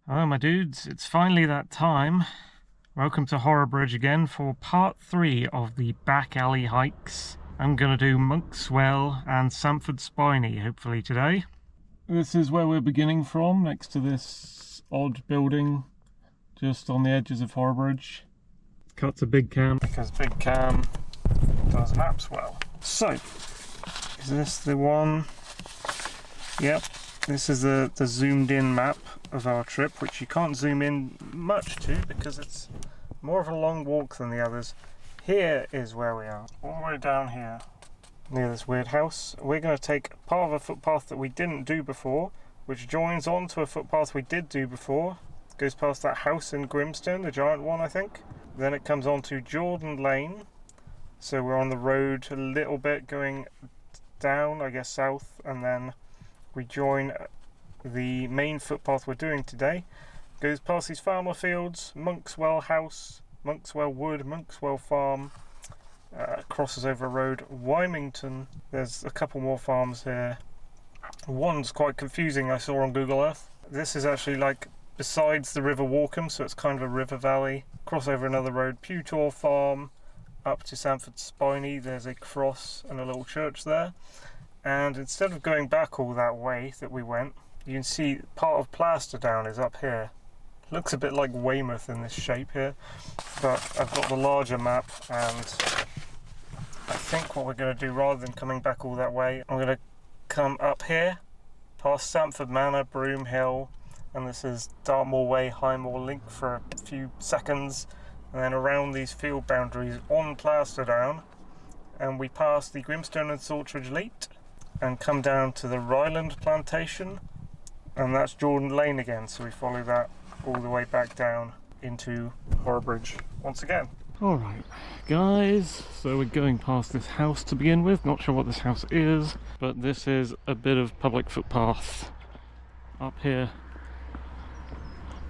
Hello my dudes, it's finally that time. Welcome to Horrabridge again for part 3 of the Backalley hikes. I'm gonna do Monkswell and Sampford Spiney hopefully today. This is where we're beginning from, next to this odd building just on the edges of Horrabridge. Cut to Big Cam because Big Cam does maps well. So, is this the one? Yep, this is the zoomed in map of our trip, which you can't zoom in much to because it's more of a long walk than the others. Here is where we are, all the way down here near this weird house. We're going to take part of a footpath that we didn't do before, which joins on to a footpath we did do before. It goes past that house in Grimstone, the giant one I think. Then it comes on to Jordan Lane, so we're on the road a little bit going down, I guess south, and then we join the main footpath we're doing today. Goes past these farmer fields, Monkswell House, Monkswell Wood, Monkswell Farm, crosses over a road, Wymington. There's a couple more farms here. One's quite confusing, I saw on Google Earth. This is actually like besides the River Walkham, so it's kind of a river valley. Cross over another road, Pewtor Farm, up to Sampford Spiney. There's a cross and a little church there. And instead of going back all that way that we went, you can see part of Plasterdown is up here. Looks a bit like Weymouth in this shape here, but I've got the larger map, and I think what we're going to do, rather than coming back all that way, I'm going to come up here, past Sampford Manor, Broom Hill, and this is Dartmoor Way, Highmoor Link for a few seconds, and then around these field boundaries on Plasterdown, and we pass the Grimstone and Saltridge Leat, and come down to the Ryland Plantation, and that's Jordan Lane again, so we follow that all the way back down into Horrabridge once again. Alright guys, so we're going past this house to begin with. Not sure what this house is, but this is a bit of public footpath up here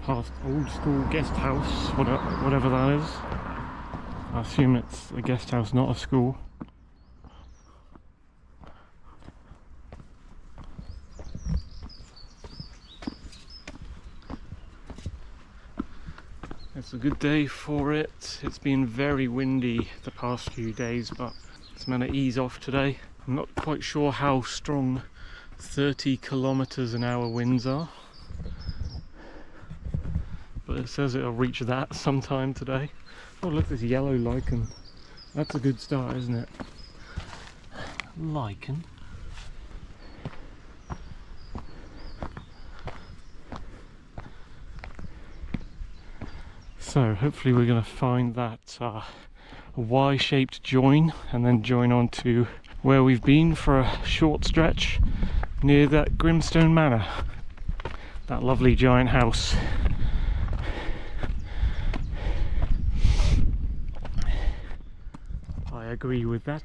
past old school guest house, whatever that is. I assume it's a guest house, not a school. It's a good day for it. It's been very windy the past few days, but it's meant to ease off today. I'm not quite sure how strong 30 kilometers an hour winds are, but it says it'll reach that sometime today. Oh look, this yellow lichen. That's a good start, isn't it? Lichen. So hopefully we're going to find that Y-shaped join and then join on to where we've been for a short stretch near that Grimstone Manor, that lovely giant house. I agree with that.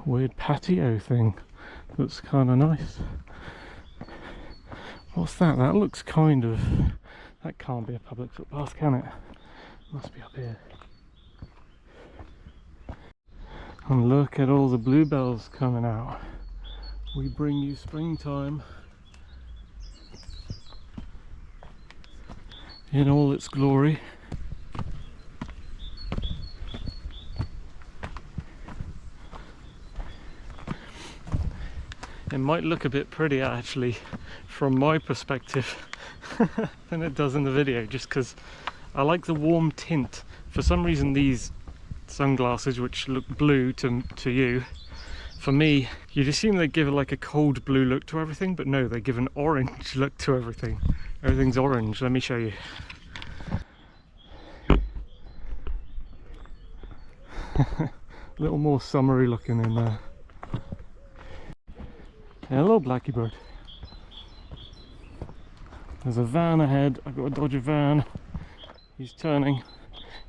Weird patio thing, looks kind of nice. What's that? That looks kind of... that can't be a public footpath, can it? Must be up here. And look at all the bluebells coming out. We bring you springtime in all its glory. It might look a bit prettier actually from my perspective than it does in the video, just because I like the warm tint. For some reason these sunglasses, which look blue to you, for me, you'd assume they give like a cold blue look to everything, but no, they give an orange look to everything. Everything's orange. Let me show you. A little more summery looking in there. Hello Blackie bird. There's a van ahead. I've got to dodge a van. He's turning.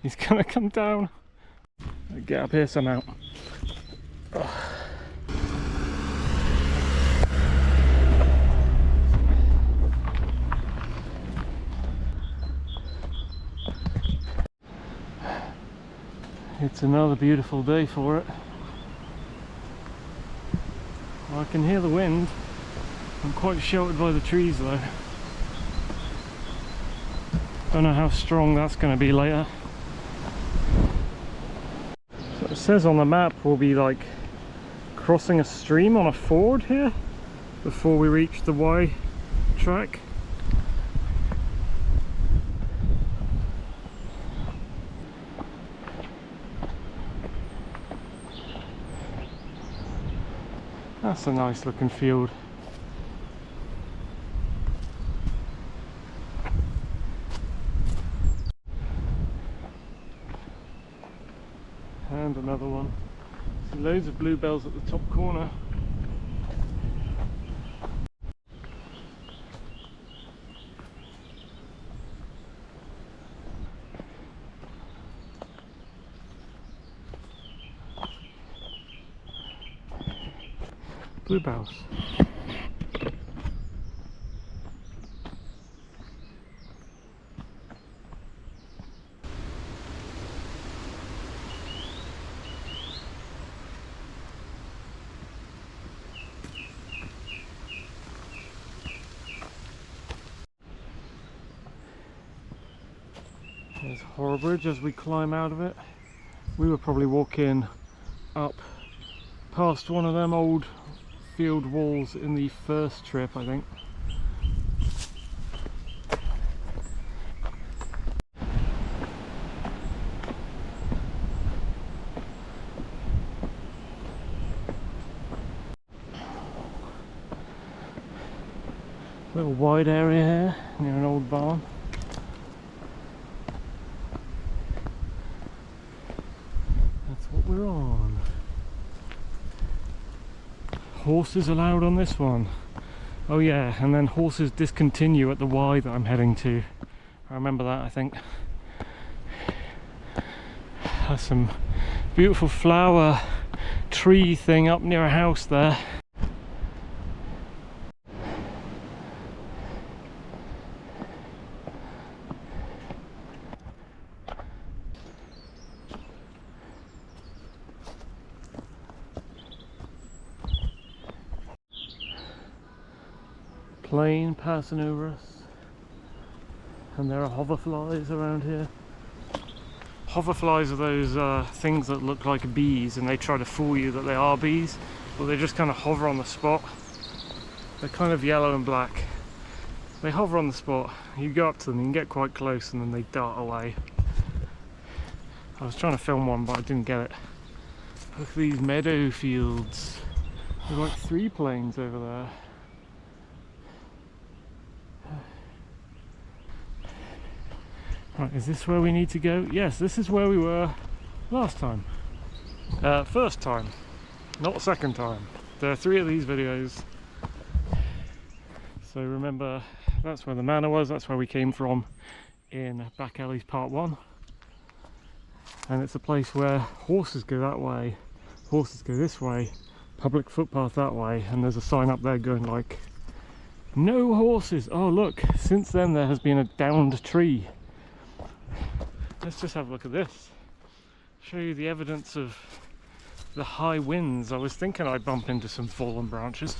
He's gonna come down. Get up here somehow. Oh. It's another beautiful day for it. I can hear the wind. I'm quite sheltered by the trees though. Don't know how strong that's going to be later. So it says on the map we'll be like crossing a stream on a ford here before we reach the Y track. That's a nice looking field. And another one. See loads of bluebells at the top corner. Bluebells. There's Horrabridge as we climb out of it. We were probably walking up past one of them old field walls in the first trip, I think. Little wide area here near an old barn. That's what we're on. Horses allowed on this one. Oh yeah, and then horses discontinue at the Y that I'm heading to. I remember that, I think. There's some beautiful flower tree thing up near a house there. Plane passing over us, and there are hoverflies around here. Hoverflies are those things that look like bees, and they try to fool you that they are bees, but they just kind of hover on the spot. They're kind of yellow and black. They hover on the spot, you go up to them, you can get quite close, and then they dart away. I was trying to film one, but I didn't get it. Look at these meadow fields. There's like 3 planes over there. Right, is this where we need to go? Yes, this is where we were last time. First time, not second time. There are 3 of these videos. So remember, that's where the manor was, that's where we came from in Backalley's part 1. And it's a place where horses go that way, horses go this way, public footpath that way, and there's a sign up there going like, no horses! Oh look, since then there has been a downed tree. Let's just have a look at this. Show you the evidence of the high winds. I was thinking I'd bump into some fallen branches.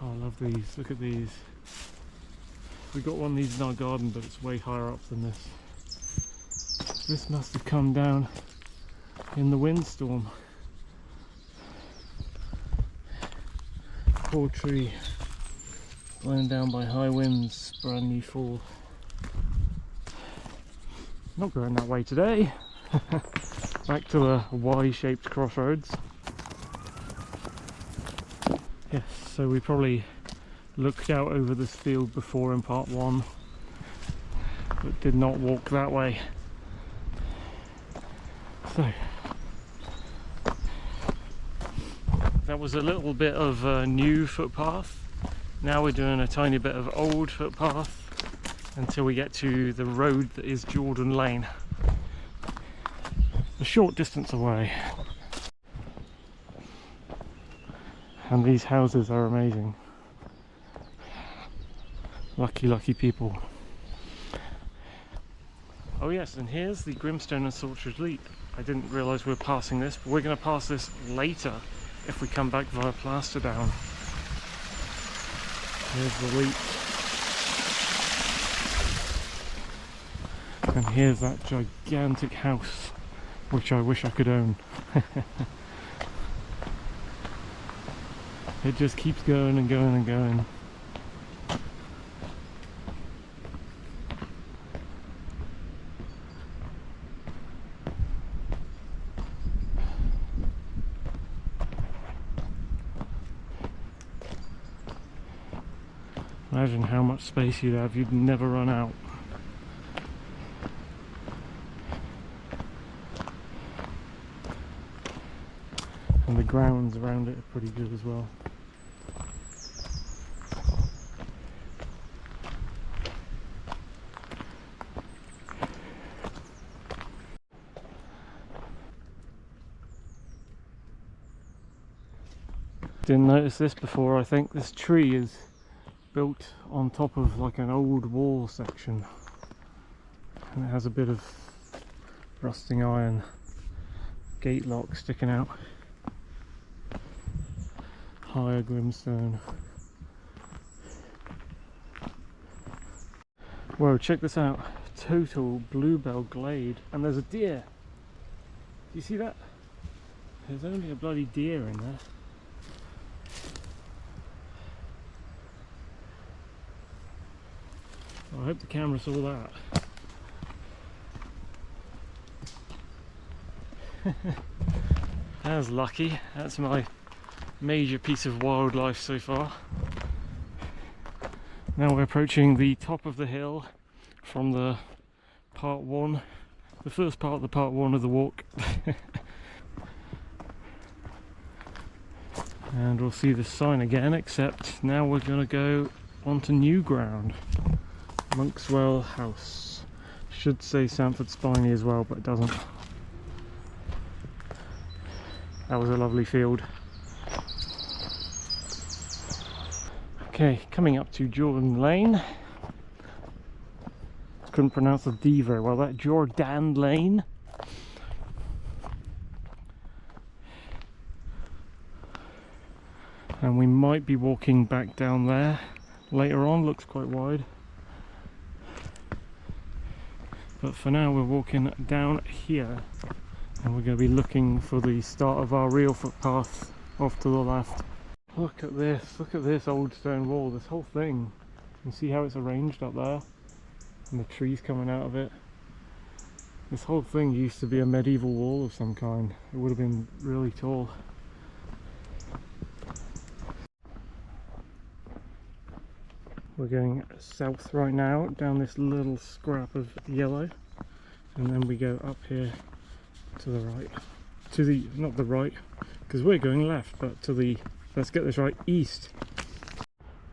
Oh, I love these. Look at these. We got one of these in our garden, but it's way higher up than this. This must have come down in the windstorm. Poor tree. Blown down by high winds. Brand new fall. Not going that way today. Back to a Y-shaped crossroads. Yes, so we probably looked out over this field before in part 1, but did not walk that way. So that was a little bit of a new footpath. Now we're doing a tiny bit of old footpath until we get to the road that is Jordan Lane, a short distance away. And these houses are amazing. Lucky people. Oh yes, and here's the Grimstone and Saltridge Leap. I didn't realise we were passing this, but we're going to pass this later if we come back via Plasterdown. Here's the leak. And here's that gigantic house, which I wish I could own. It just keeps going and going and going. Imagine how much space you'd have, you'd never run out. And the grounds around it are pretty good as well. Didn't notice this before. I think this tree is built on top of like an old wall section, and it has a bit of rusting iron gate lock sticking out. Higher Grimstone. Whoa, check this out. Total bluebell glade, and there's a deer. Do you see that? There's only a bloody deer in there. I hope the camera saw that. That's lucky. That's my major piece of wildlife so far. Now we're approaching the top of the hill from the part one, the first part of the part one of the walk. And we'll see the sign again, except now we're going to go onto new ground. Monkswell house. Should say Sampford Spiney as well, but it doesn't. That was a lovely field. Okay, coming up to Jordan Lane. Couldn't pronounce the D very well. That Jordan Lane. And we might be walking back down there later on. Looks quite wide. But for now we're walking down here, and we're going to be looking for the start of our real footpath off to the left. Look at this old stone wall, this whole thing. You can see how it's arranged up there, and the trees coming out of it. This whole thing used to be a medieval wall of some kind. It would have been really tall. We're going south right now, down this little scrap of yellow, and then we go up here to the right. To the, not the right, because we're going left, but to the, let's get this right, east.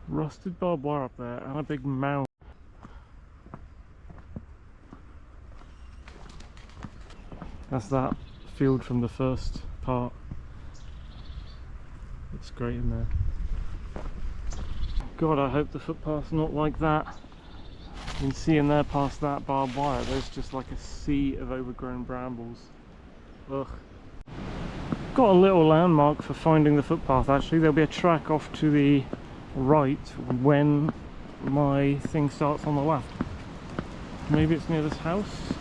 Rusted barbed wire up there, and a big mound. That's that field from the first part. Looks great in there. God, I hope the footpath's not like that. You can see in there past that barbed wire, there's just like a sea of overgrown brambles. Ugh. Got a little landmark for finding the footpath actually. There'll be a track off to the right when my thing starts on the left. Maybe it's near this house.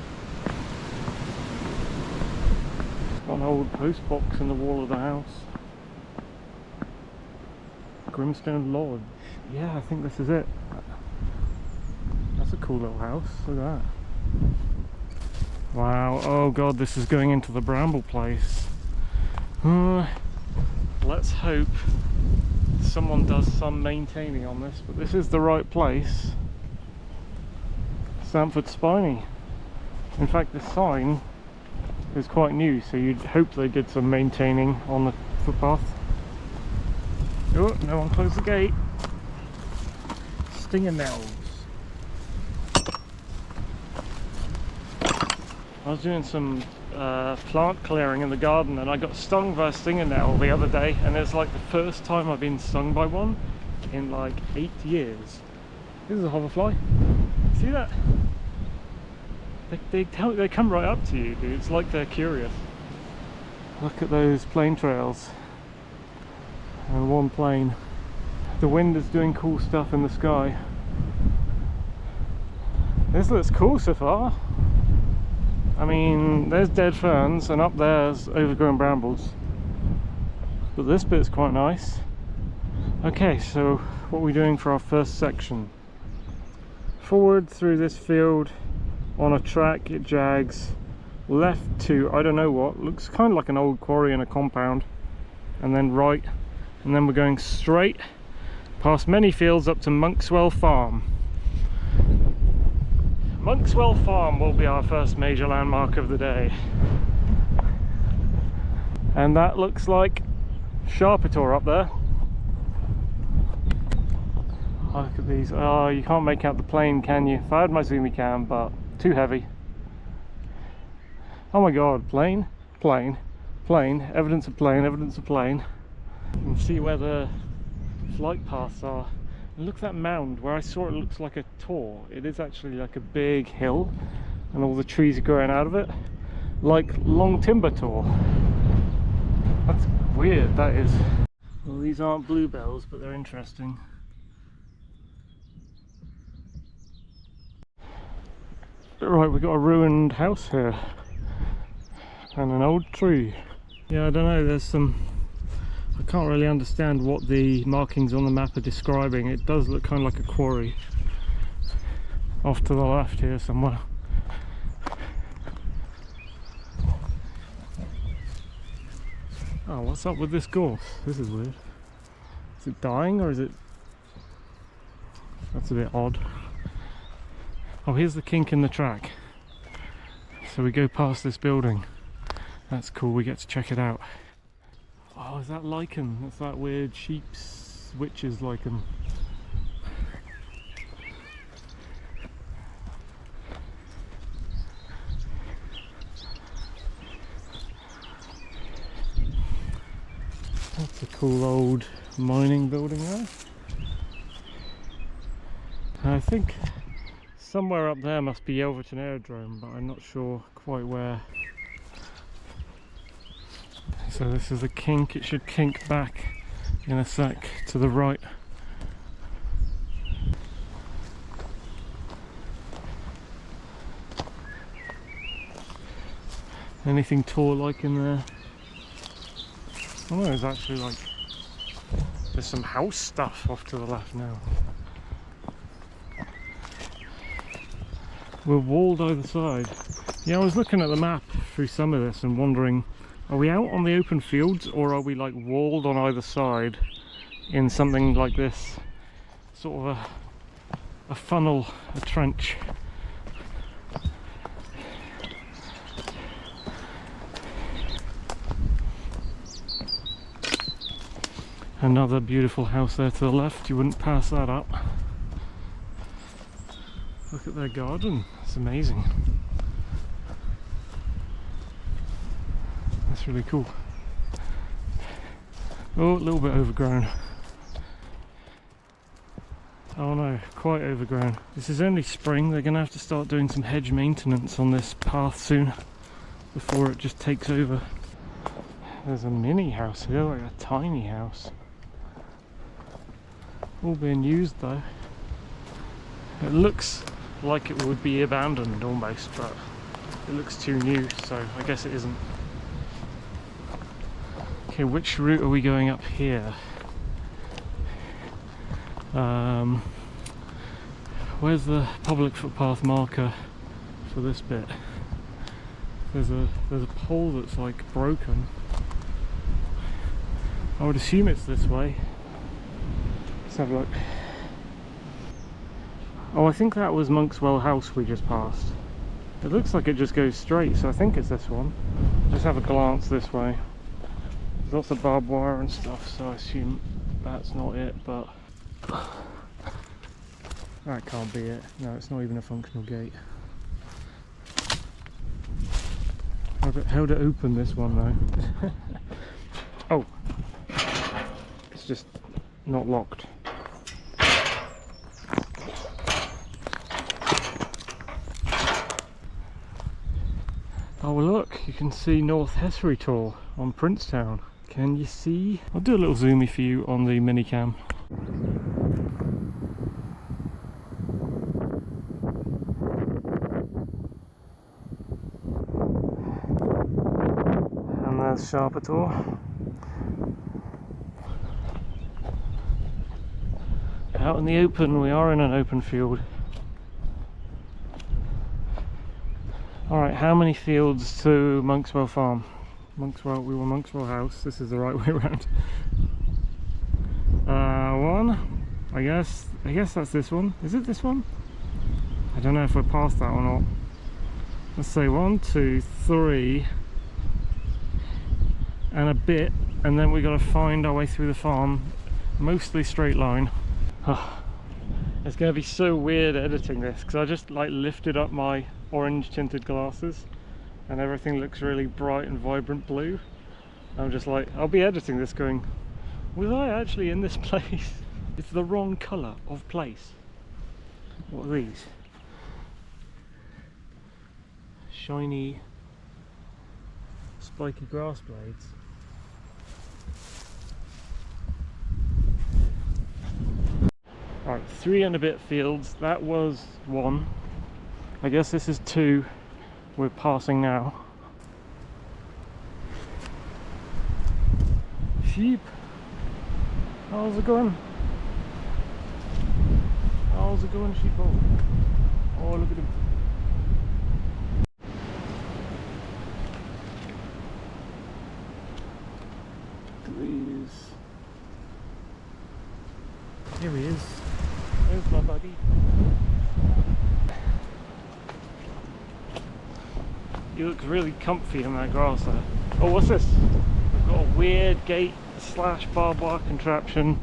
Got an old post box in the wall of the house. Grimstone Lodge. Yeah, I think this is it. That's a cool little house. Look at that. Wow. Oh god, this is going into the bramble place. Let's hope someone does some maintaining on this, but this is the right place. Sampford Spiney. In fact, the sign is quite new, so you'd hope they did some maintaining on the footpath. Oh, no one closed the gate. Stingernells. I was doing some plant clearing in the garden, and I got stung by a stingernell the other day, and it's like the first time I've been stung by one in like 8 years. This is a hoverfly. See that? They come right up to you, dude. It's like they're curious. Look at those plane trails. And one plane. The wind is doing cool stuff in the sky. This looks cool so far. I mean, there's dead ferns and up there's overgrown brambles. But this bit's quite nice. Okay, so what are we doing for our first section? Forward through this field on a track, it jags left to I don't know what, looks kind of like an old quarry in a compound, and then right, and then we're going straight past many fields up to Monkswell Farm. Monkswell Farm will be our first major landmark of the day. And that looks like Sharpetor up there. Look at these. Oh, you can't make out the plane, can you? If I had my zoom, you can, but too heavy. Oh my god, plane, plane, plane, evidence of plane, evidence of plane. You can see where the flight paths are. And look at that mound where I saw it looks like a tor. It is actually like a big hill and all the trees are growing out of it. Like long timber tor. That's weird, that is. Well, these aren't bluebells, but they're interesting. Right, we've got a ruined house here. And an old tree. Yeah, I don't know, there's some... I can't really understand what the markings on the map are describing. It does look kind of like a quarry. Off to the left here somewhere. Oh, what's up with this gorse? This is weird. Is it dying or is it... That's a bit odd. Oh, here's the kink in the track. So we go past this building. That's cool, we get to check it out. Oh, is that lichen? That's that weird sheep's witch's lichen. That's a cool old mining building there. And I think somewhere up there must be Overton Aerodrome, but I'm not sure quite where. So this is a kink, it should kink back in a sec to the right. Anything tor-like in there? Oh no, there's actually like, there's some house stuff off to the left now. We're walled either side. Yeah, I was looking at the map through some of this and wondering, are we out on the open fields or are we like walled on either side in something like this? Sort of a funnel, a trench. Another beautiful house there to the left, you wouldn't pass that up. Look at their garden, it's amazing. That's really cool. Oh, a little bit overgrown. Oh no, quite overgrown. This is only spring, they're going to have to start doing some hedge maintenance on this path soon before it just takes over. There's a mini house here, like a tiny house. All being used though. It looks like it would be abandoned almost, but it looks too new, so I guess it isn't. Okay, which route are we going up here? Where's the public footpath marker for this bit? There's a pole that's like broken. I would assume it's this way. Let's have a look. Oh, I think that was Monkswell House we just passed. It looks like it just goes straight, so I think it's this one. Just have a glance this way. There's lots of barbed wire and stuff, so I assume that's not it, but that can't be it. No, it's not even a functional gate. How to open this one though? Oh, it's just not locked. Oh look, you can see North Hesserytor on Princetown. Can you see? I'll do a little zoomy for you on the minicam. as sharp at all. Out in the open, we are in an open field. Alright, how many fields to Monkswell farm? Monkswell, we were Monkswell house, this is the right way around. One, I guess that's this one. Is it this one? I don't know if we're past that or not. Let's say 1, 2, 3 and a bit, and then we got to find our way through the farm, mostly straight line. It's going to be so weird editing this because I just like lifted up my orange tinted glasses and everything looks really bright and vibrant blue. I'm just like, I'll be editing this going, was I actually in this place? It's the wrong colour of place. What are these? Shiny spiky grass blades. Alright, 3 and a bit fields. That was 1. I guess this is 2 we're passing now. Sheep. How's it going? How's it going, sheep? Oh, look at him. These. Here he is. There's my buddy. He looks really comfy in that grass there. Oh, what's this? We've got a weird gate / barbed wire contraption.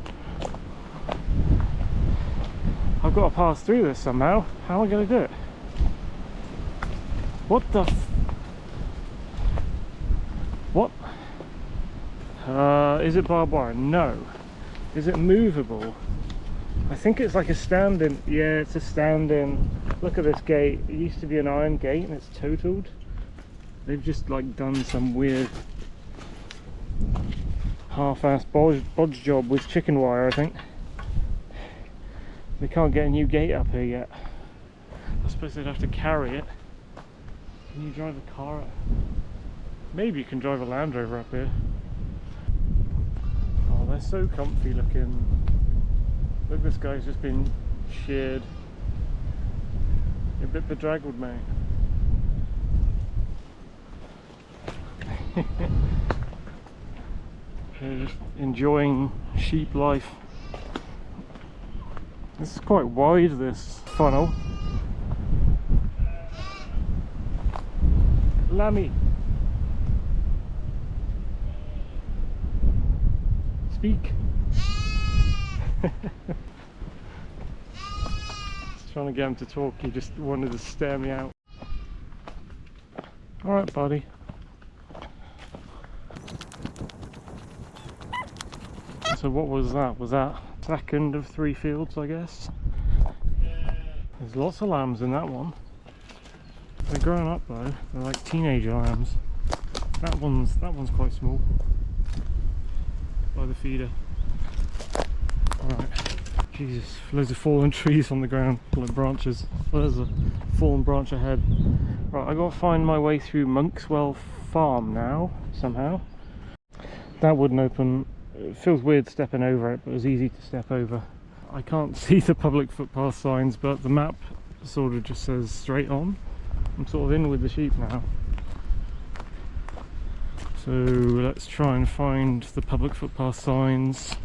I've got to pass through this somehow. How am I going to do it? What the what? Is it barbed wire? No. Is it movable? I think it's like a stand-in. Yeah, it's a stand-in. Look at this gate. It used to be an iron gate and it's totaled. They've just like done some weird half-assed bodge job with chicken wire, I think. They can't get a new gate up here yet. I suppose they'd have to carry it. Can you drive a car up? Maybe you can drive a Land Rover up here. Oh, they're so comfy looking. Look, this guy's just been sheared. A bit bedraggled, mate. They're just enjoying sheep life. This is quite wide, this funnel. Lammy. Speak. Just trying to get him to talk, he just wanted to stare me out. Alright, buddy. So what was that? Was that second of 3 fields, I guess? There's lots of lambs in that one. They're growing up though, they're like teenager lambs. That one's quite small. By the feeder. Alright. Jesus, loads of fallen trees on the ground, like branches. Well, there's a fallen branch ahead. Right, I gotta find my way through Monkswell farm now, somehow. That wouldn't open. It feels weird stepping over it, but it was easy to step over. I can't see the public footpath signs, but the map sort of just says straight on. I'm sort of in with the sheep now. So let's try and find the public footpath signs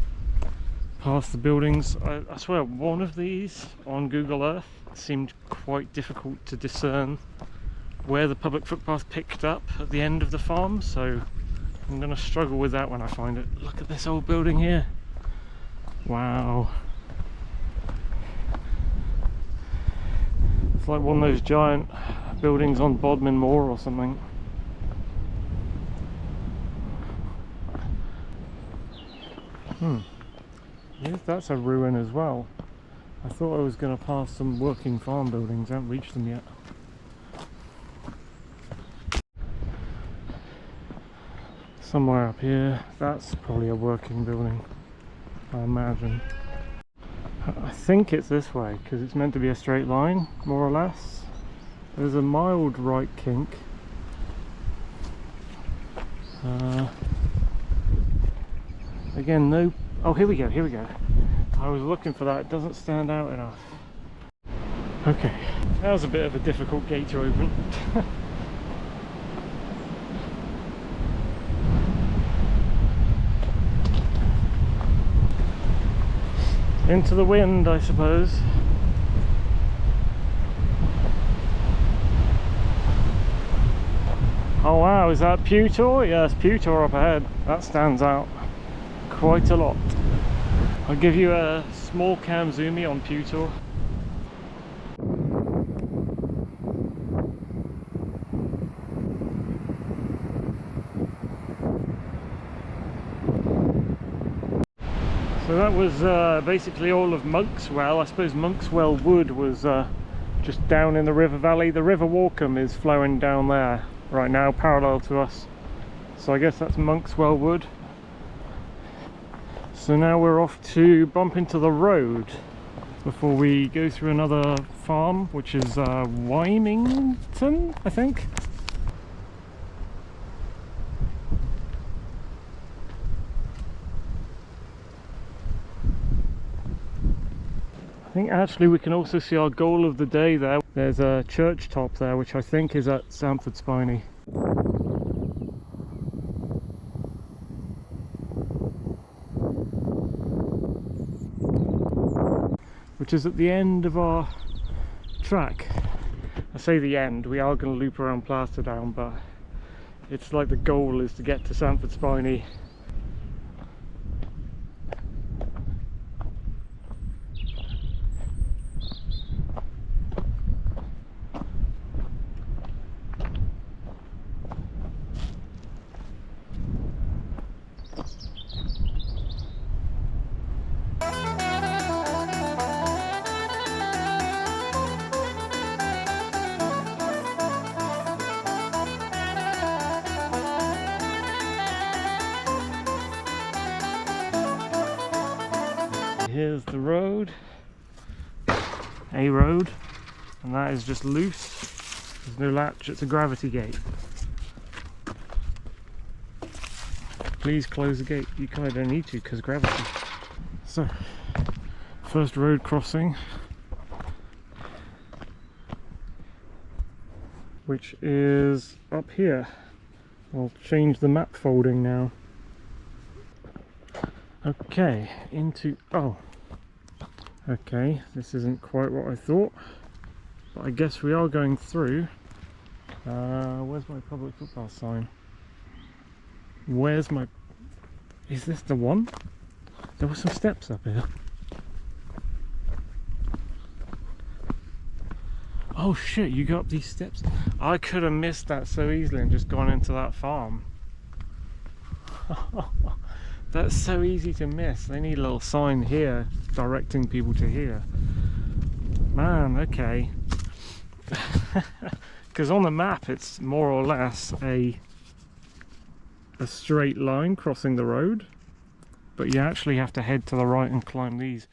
past the buildings. I swear one of these on Google Earth seemed quite difficult to discern where the public footpath picked up at the end of the farm, so I'm going to struggle with that when I find it. Look at this old building here. Wow. It's like one of those giant buildings on Bodmin Moor or something. Yes, that's a ruin as well. I thought I was going to pass some working farm buildings. I haven't reached them yet. Somewhere up here, that's probably a working building, I imagine. I think it's this way because it's meant to be a straight line, more or less. There's a mild right kink. Again, no. Oh, here we go, here we go. I was looking for that, it doesn't stand out enough. Okay, that was a bit of a difficult gate to open. Into the wind, I suppose. Oh wow, is that Pewter? Yes, Pewter up ahead. That stands out quite a lot. I'll give you a small cam zoomie on Pewter. So that was basically all of Monkswell. I suppose Monkswell Wood was just down in the river valley. The River Walkham is flowing down there right now, parallel to us. So I guess that's Monkswell Wood. So now we're off to bump into the road before we go through another farm, which is Wymington, I think. I think actually we can also see our goal of the day there. There's a church top there, which I think is at Sampford Spiney. Which is at the end of our track. I say the end, we are going to loop around Plasterdown, but it's like the goal is to get to Sampford Spiney. Here's the road, a road, and that is just loose. There's no latch, it's a gravity gate. Please close the gate. You kind of don't need to because gravity. So, first road crossing, which is up here. I'll change the map folding now. Okay, into, oh, okay, this isn't quite what I thought, but I guess we are going through. Where's my public footpath sign? Where's my, is this the one? There were some steps up here. Oh shit, you got up these steps. I could have missed that so easily and just gone into that farm. That's so easy to miss. They need a little sign here directing people to here. Man, okay. Because on the map it's more or less a straight line crossing the road, but you actually have to head to the right and climb these.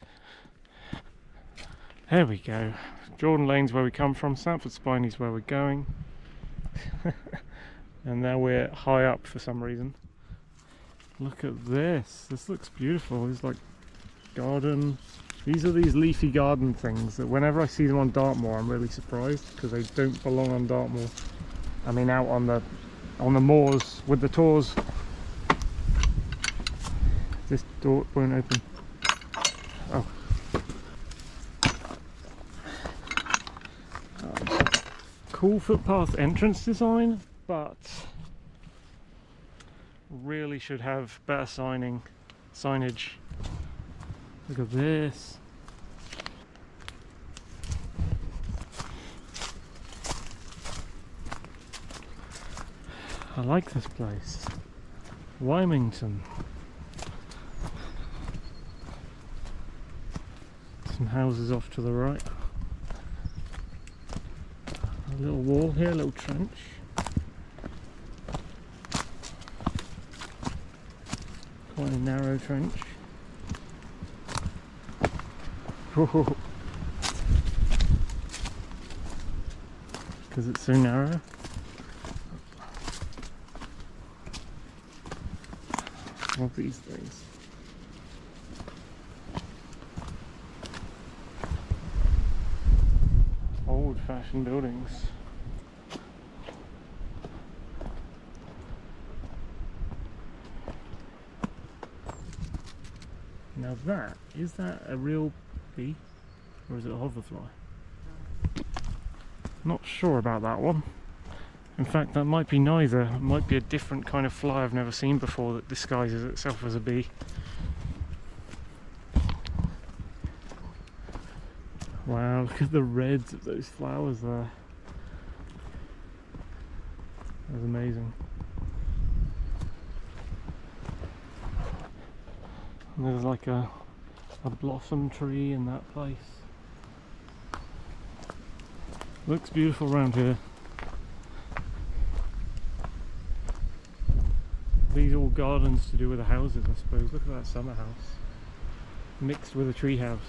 There we go. Jordan Lane's where we come from, Sampford Spiney's where we're going. And now we're high up for some reason. Look at this. This looks beautiful. It's like garden. These are these leafy garden things that whenever I see them on Dartmoor I'm really surprised because they don't belong on Dartmoor. I mean out on the moors with the tors. This door won't open. Oh. Cool footpath entrance design, but really should have better signage. Look at this. I like this place. Wymington. Some houses off to the right. A little wall here, a little trench. Quite a narrow trench. Because it's so narrow. of these things. Old-fashioned buildings. Now is that a real bee or is it a hoverfly? Not sure about that one. In fact, that might be neither. It might be a different kind of fly I've never seen before that disguises itself as a bee. Wow, look at the reds of those flowers there. That's amazing. And there's like a blossom tree in that place. Looks beautiful around here. These are all gardens to do with the houses, I suppose. Look at that summer house mixed with a tree house.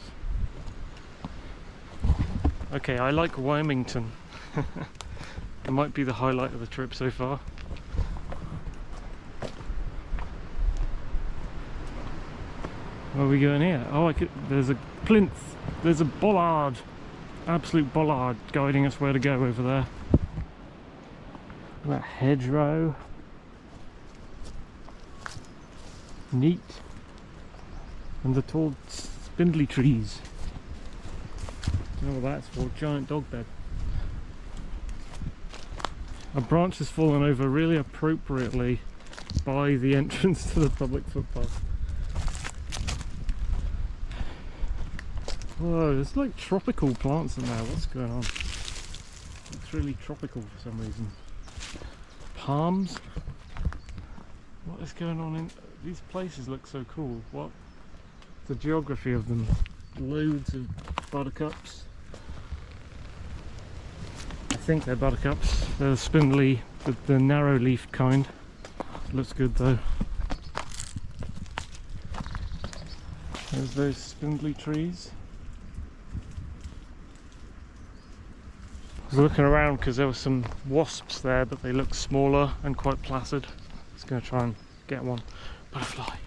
Okay, I like Wilmington. It might be the highlight of the trip so far. Where are we going here? Oh, there's a plinth. There's a bollard. Absolute bollard guiding us where to go over there. That hedgerow. Neat. And the tall spindly trees. Don't know what that's for. Giant dog bed. A branch has fallen over really appropriately by the entrance to the public footpath. Whoa, there's like tropical plants in there. What's going on? It's really tropical for some reason. Palms? What is going on in these places? Look so cool. What? The geography of them. Loads of buttercups. I think they're buttercups. They're spindly, the narrow leafed kind. Looks good though. There's those spindly trees. I was looking around because there were some wasps there, but they look smaller and quite placid. I was going to try and get one. Butterfly.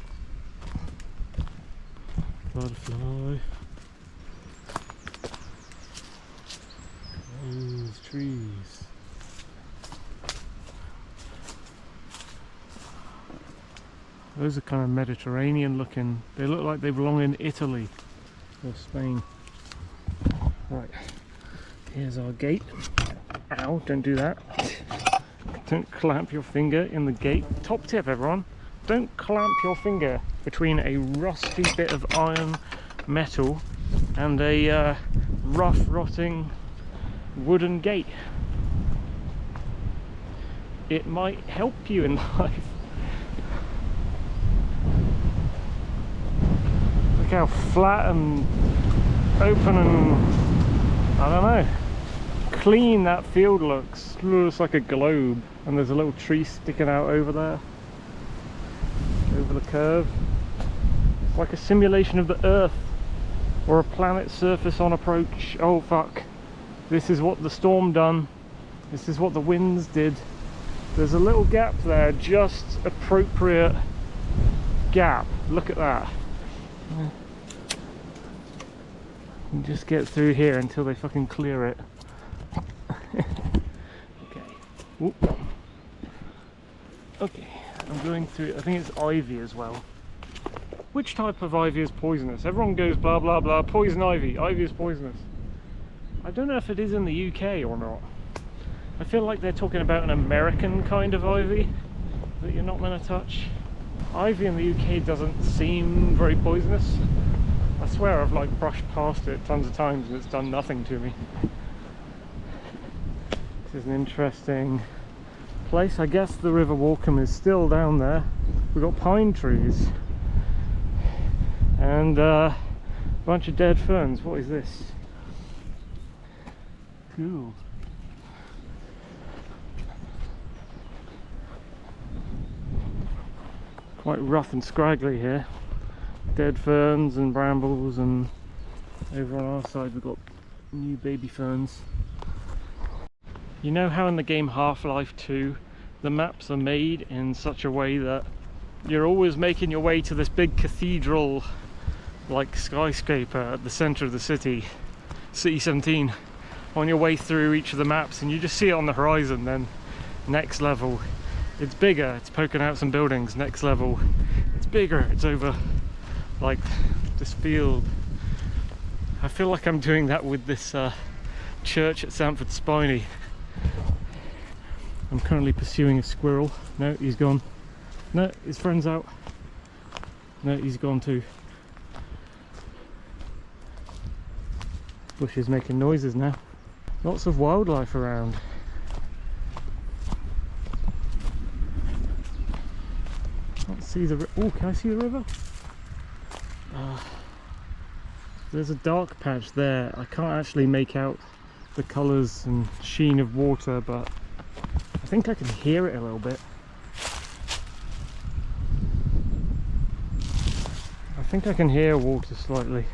Butterfly. Those trees. Those are kind of Mediterranean looking. They look like they belong in Italy or Spain. Right. Here's our gate. Ow, don't do that. Don't clamp your finger in the gate. Top tip, everyone. Don't clamp your finger between a rusty bit of iron metal and a rough, rotting wooden gate. It might help you in life. Look how flat and open and I don't know, clean that field looks. Looks like a globe, and there's a little tree sticking out over there, over the curve. It's like a simulation of the Earth or a planet's surface on approach. Oh fuck, this is what the storm done. This is what the winds did. There's a little gap there, just appropriate gap. Look at that. And just get through here until they fucking clear it. Okay. Oop. Okay, I'm going through. I think it's ivy as well. Which type of ivy is poisonous? Everyone goes blah blah blah, poison ivy. Ivy is poisonous. I don't know if it is in the UK or not. I feel like they're talking about an American kind of ivy that you're not meant to touch. Ivy in the UK doesn't seem very poisonous. I swear I've like brushed past it tons of times and it's done nothing to me. This is an interesting place. I guess the River Walkham is still down there. We've got pine trees and a bunch of dead ferns. What is this? Cool. Quite rough and scraggly here. Dead ferns and brambles, and over on our side we've got new baby ferns. You know how in the game Half-Life 2 the maps are made in such a way that you're always making your way to this big cathedral like skyscraper at the center of the city, City 17, on your way through each of the maps, and you just see it on the horizon. Then next level it's bigger, it's poking out some buildings. Next level it's bigger, it's over like this field. I feel like I'm doing that with this church at Sampford, Spiney. I'm currently pursuing a squirrel. No, he's gone. No, his friend's out. No, he's gone too. Bush is making noises now. Lots of wildlife around. Can't see the oh, can I see the river? There's a dark patch there. I can't actually make out the colours and sheen of water, but I think I can hear it a little bit. I think I can hear water slightly.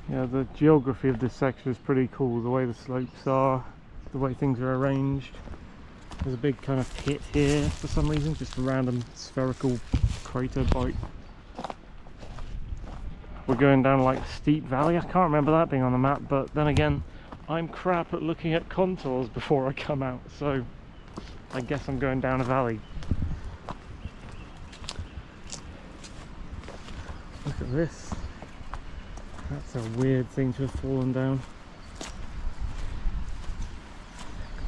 Yeah, the geography of this section is pretty cool. The way the slopes are, the way things are arranged. There's a big kind of pit here for some reason, just a random spherical crater bite. We're going down like a steep valley. I can't remember that being on the map, but then again, I'm crap at looking at contours before I come out, so I guess I'm going down a valley. Look at this. That's a weird thing to have fallen down.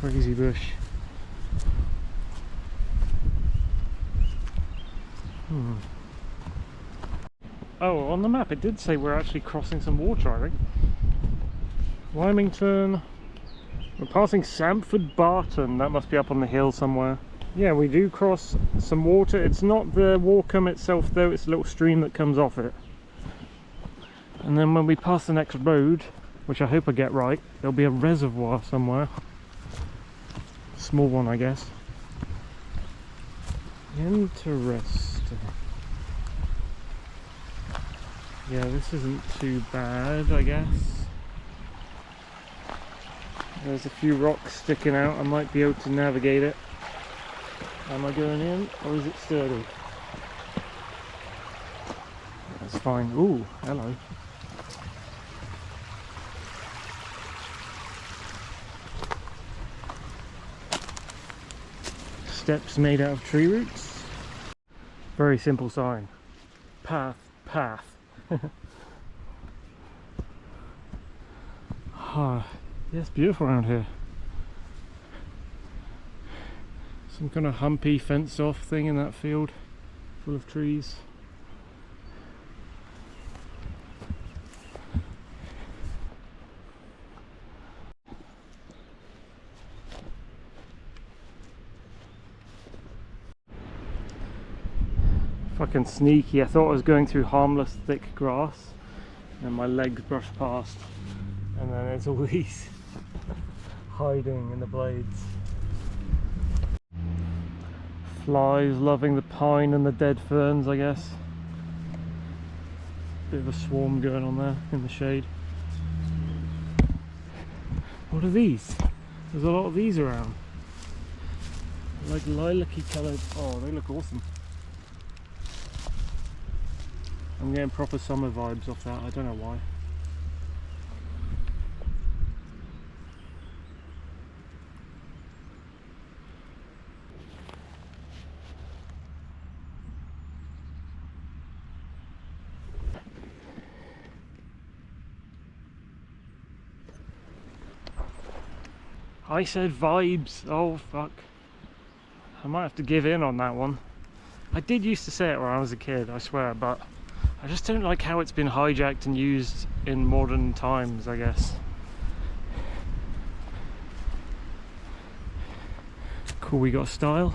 Crazy bush. Oh, on the map it did say we're actually crossing some water, I think. Lymington. We're passing Sampford Barton. That must be up on the hill somewhere. Yeah, we do cross some water. It's not the Walkham itself though, it's a little stream that comes off it. And then when we pass the next road, which I hope I get right, there'll be a reservoir somewhere. Small one, I guess. Interesting. Yeah, this isn't too bad, I guess. There's a few rocks sticking out. I might be able to navigate it. Am I going in, or is it sturdy? That's fine. Ooh, hello. Steps made out of tree roots. Very simple sign. Path, path. Ah, yeah, it's beautiful around here. Some kind of humpy fenced off thing in that field full of trees. Fucking sneaky. I thought I was going through harmless thick grass and my legs brushed past, and then there's all these hiding in the blades. Flies loving the pine and the dead ferns, I guess. Bit of a swarm going on there in the shade. What are these? There's a lot of these around. They're like lilac-y coloured. Oh, they look awesome. I'm getting proper summer vibes off that, I don't know why. I said vibes, oh fuck. I might have to give in on that one. I did used to say it when I was a kid, I swear, but I just don't like how it's been hijacked and used in modern times, I guess. Cool, we got style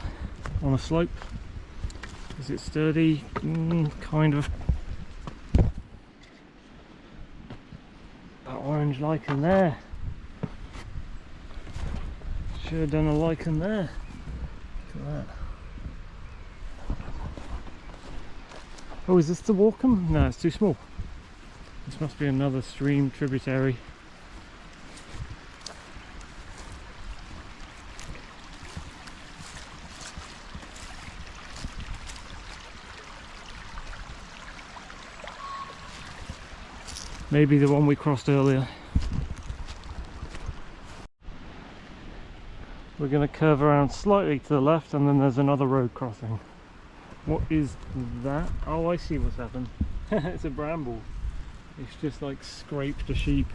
on a slope. Is it sturdy? Kind of. That orange lichen there. Should have done a lichen there. Look at that. Oh, is this the Walkham? No, it's too small. This must be another stream tributary. Maybe the one we crossed earlier. We're going to curve around slightly to the left, and then there's another road crossing. What is that? Oh, I see what's happened. It's a bramble. It's just like scraped a sheep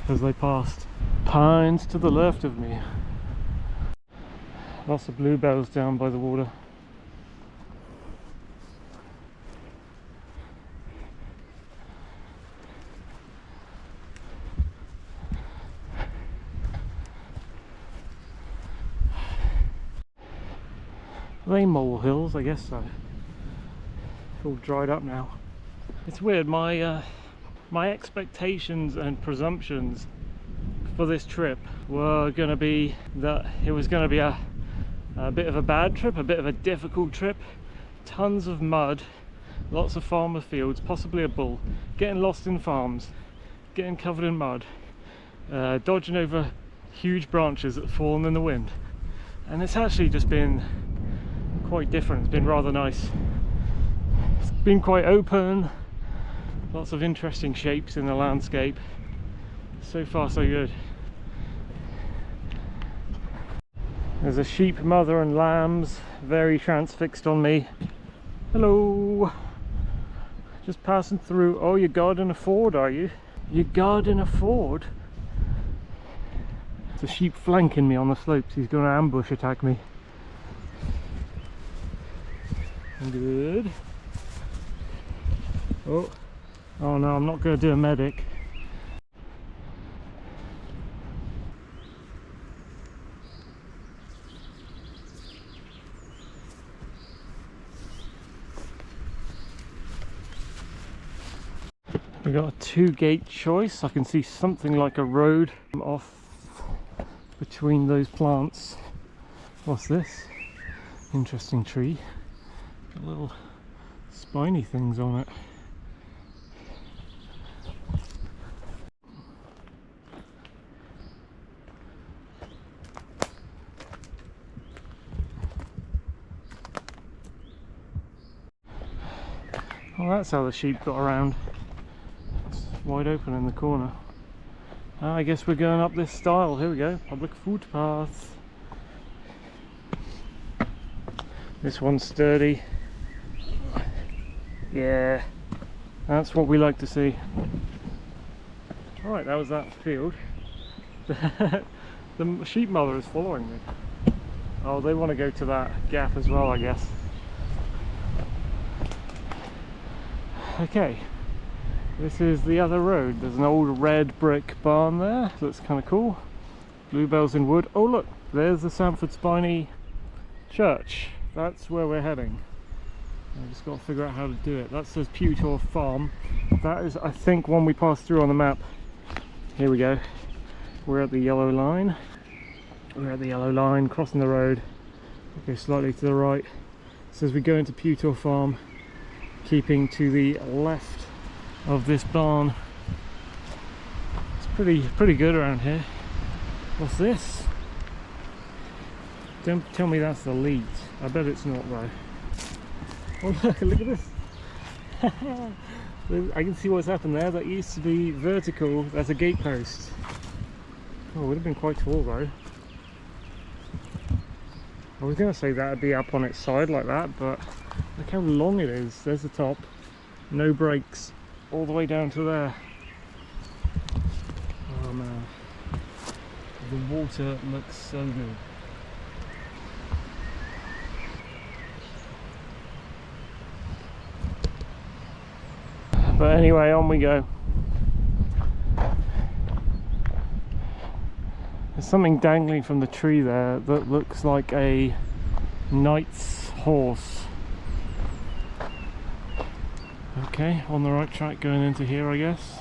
as they passed. Pines to the left of me. Lots of bluebells down by the water. Are they molehills? I guess so. It's all dried up now. It's weird, my expectations and presumptions for this trip were going to be that it was going to be a bit of a bad trip, a bit of a difficult trip, tons of mud, lots of farmer fields, possibly a bull, getting lost in farms, getting covered in mud, dodging over huge branches that have fallen in the wind. And it's actually just been quite different. It's been rather nice. It's been quite open, lots of interesting shapes in the landscape. So far so good. There's a sheep mother and lambs very transfixed on me. Hello, just passing through. Oh, you're guarding a ford, are you? You're guarding a ford? It's a sheep flanking me on the slopes. He's going to ambush attack me. Good. Oh no, I'm not going to do a medic. We've got a two-gate choice. I can see something like a road off between those plants. What's this? Interesting tree. Got little spiny things on it. Well, that's how the sheep got around. It's wide open in the corner. I guess we're going up this stile. Here we go, public footpath. This one's sturdy. Yeah, that's what we like to see. Alright, that was that field. The sheep mother is following me. Oh, they want to go to that gap as well, I guess. Okay, this is the other road. There's an old red brick barn there. Looks kind of cool. Bluebells in wood. Oh look, there's the Sampford Spiney church. That's where we're heading. I just got to figure out how to do it. That says Pewter Farm. That is, I think, one we passed through on the map. Here we go. We're at the yellow line. We're at the yellow line, crossing the road. Go slightly to the right. It says we go into Pewter Farm, keeping to the left of this barn. It's pretty good around here. What's this? Don't tell me that's the lead. I bet it's not though. Oh look at this. I can see what's happened there. That used to be vertical. That's a gate post. Oh, it would have been quite tall though. I was going to say that would be up on its side like that, but look how long it is. There's the top. No brakes. All the way down to there. Oh man. The water looks so good. But anyway, on we go. There's something dangling from the tree there that looks like a knight's horse. Okay, on the right track going into here, I guess.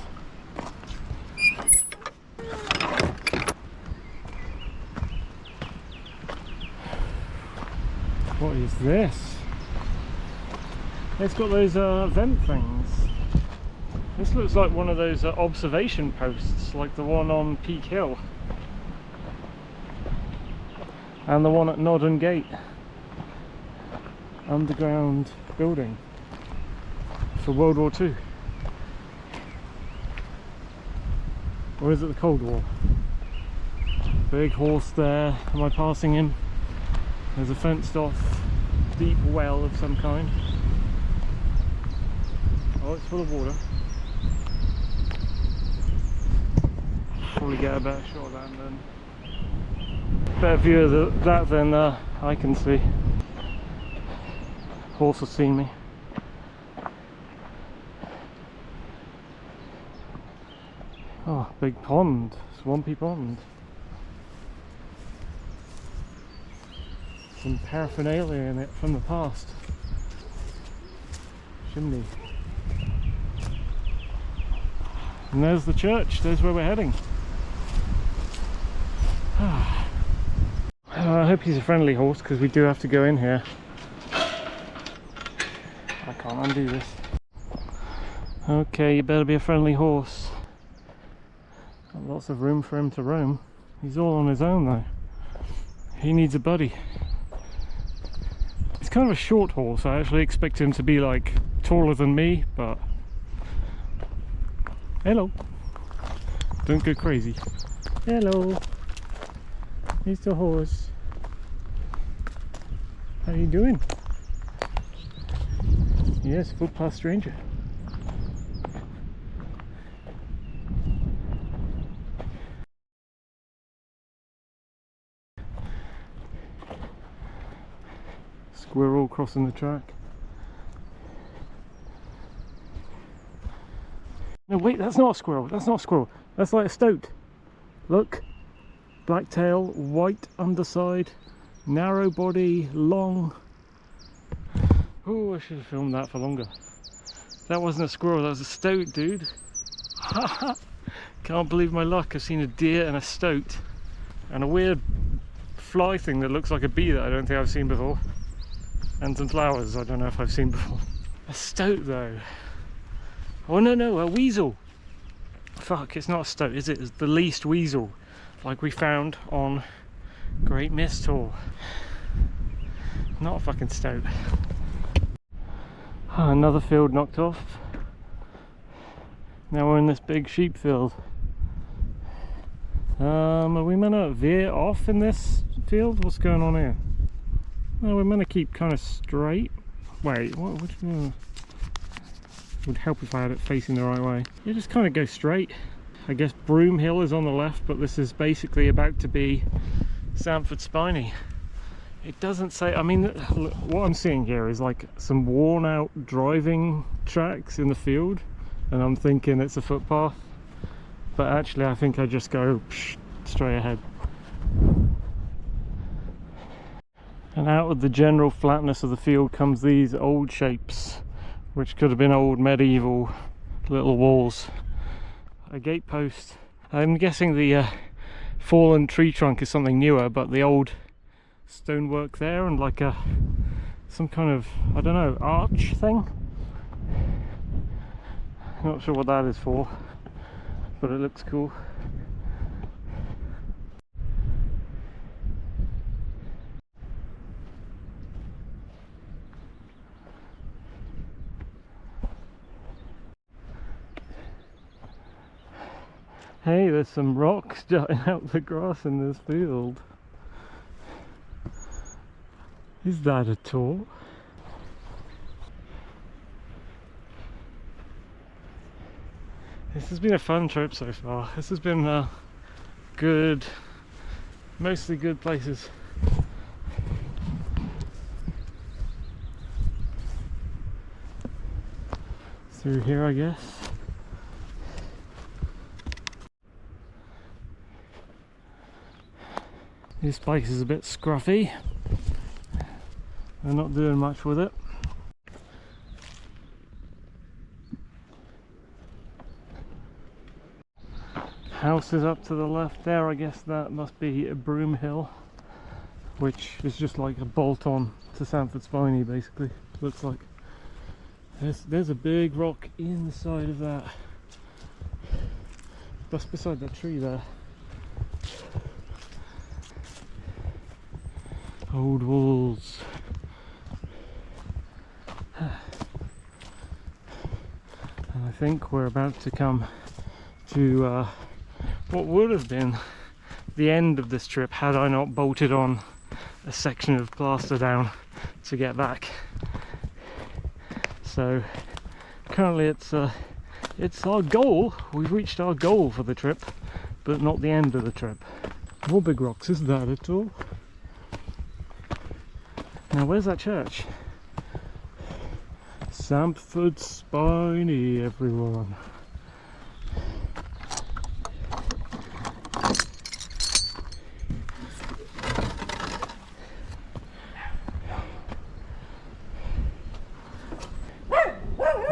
What is this? It's got those vent things. This looks like one of those observation posts, like the one on Peak Hill. And the one at Nodden Gate. Underground building for World War II. Or is it the Cold War? Big horse there. Am I passing him? There's a fenced off deep well of some kind. Oh, it's full of water. Probably get a better shot of that then. Better view of that than I can see. Horse has seen me. Oh, big pond, swampy pond. Some paraphernalia in it from the past. Chimney. And there's the church, there's where we're heading. I hope he's a friendly horse, because we do have to go in here. I can't undo this. Okay, you better be a friendly horse. Got lots of room for him to roam. He's all on his own though. He needs a buddy. It's kind of a short horse. I actually expect him to be like taller than me, but hello. Don't go crazy. Hello. Mr. Horse. How are you doing? Yes, footpath stranger. Squirrel crossing the track. No, wait, that's not a squirrel. That's not a squirrel. That's like a stoat. Look. Black tail, white underside, narrow body, long. Oh, I should have filmed that for longer. That wasn't a squirrel, that was a stoat, dude. Can't believe my luck. I've seen a deer and a stoat. And a weird fly thing that looks like a bee that I don't think I've seen before. And some flowers I don't know if I've seen before. A stoat though. Oh no, a weasel. Fuck, it's not a stoat, is it? It's the least weasel. Like we found on Great Mist Hall. Not a fucking stoat. Another field knocked off. Now we're in this big sheep field. Are we meant to veer off in this field? What's going on here? No, we're meant to keep kind of straight. Wait, what would help if I had it facing the right way? You just kind of go straight. I guess Broom Hill is on the left, but this is basically about to be Sampford Spiney. It doesn't say, I mean, what I'm seeing here is like some worn out driving tracks in the field, and I'm thinking it's a footpath, but actually I think I just go straight ahead. And out of the general flatness of the field comes these old shapes, which could have been old medieval little walls. A gatepost. I'm guessing the fallen tree trunk is something newer, but the old stonework there and like some kind of, I don't know, arch thing. Not sure what that is for, but it looks cool. Hey, there's some rocks jutting out the grass in this field. Is that a tour? This has been a fun trip so far. This has been good, mostly good places. Through here, I guess. This place is a bit scruffy. They're not doing much with it. House is up to the left there. I guess that must be a Broom Hill, which is just like a bolt on to Sampford Spiney, basically. Looks like there's a big rock in the side of that. Just beside that tree there. Old walls. And I think we're about to come to what would have been the end of this trip had I not bolted on a section of plaster down to get back. So currently it's our goal. We've reached our goal for the trip, but not the end of the trip. More big rocks, is that at all? Now where's that church? Sampford, Spiney, everyone.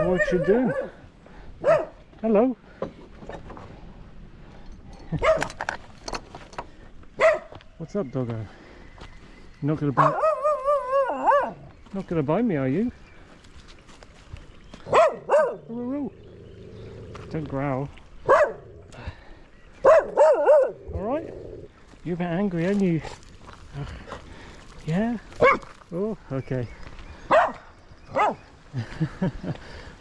What you doing? Hello. What's up, doggo? You're not gonna bite? Not gonna bite me, are you? Don't growl. Alright? You're a bit angry, aren't you? Yeah? Oh, okay.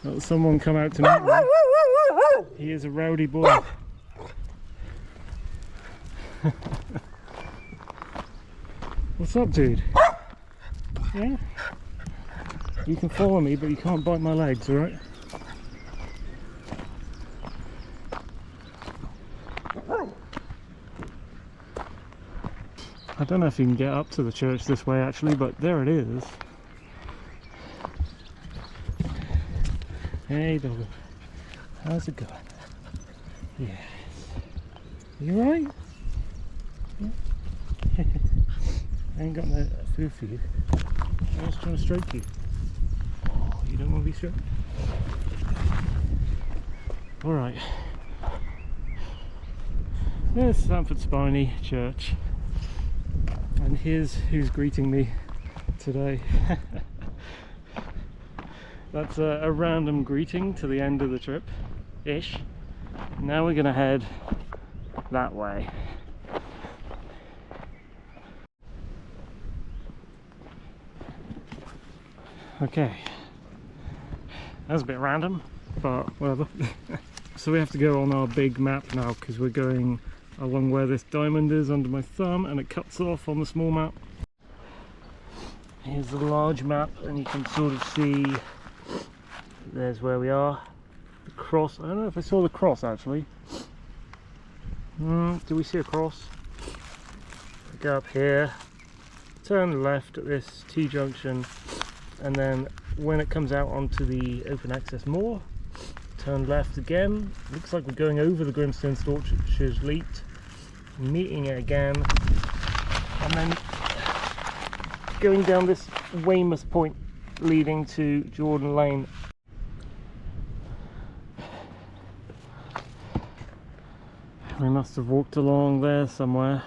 Let someone come out to meet me. He is a rowdy boy. What's up, dude? Yeah? You can follow me, but you can't bite my legs, alright? I don't know if you can get up to the church this way actually, but there it is. Hey doggo, how's it going? Yes. You alright? Yeah. I ain't got no food for you. I was trying to stroke you. Oh, you don't want to be stroked? Alright. There's Sampford Spiney Church. And here's who's greeting me today. That's a random greeting to the end of the trip ish. Now we're gonna head that way. Okay, that's a bit random, but whatever. So we have to go on our big map now because we're going along where this diamond is under my thumb, and it cuts off on the small map. Here's the large map, and you can sort of see there's where we are. The cross, I don't know if I saw the cross actually. Do we see a cross? We go up here, turn left at this T-junction, and then when it comes out onto the open access moor, turn left again. Looks like we're going over the Grimstone Storches Leat, meeting it again, and then going down this Weymouth Point leading to Jordan Lane. We must have walked along there somewhere.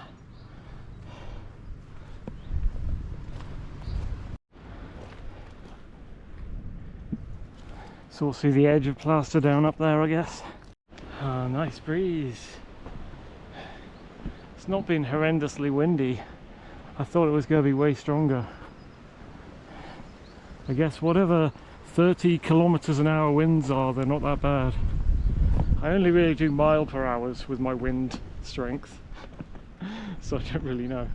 Sort of see the edge of plaster down up there, I guess. Oh, nice breeze. It's not been horrendously windy. I thought it was going to be way stronger. I guess whatever 30 kilometers an hour winds are, they're not that bad. I only really do mile per hours with my wind strength, so I don't really know.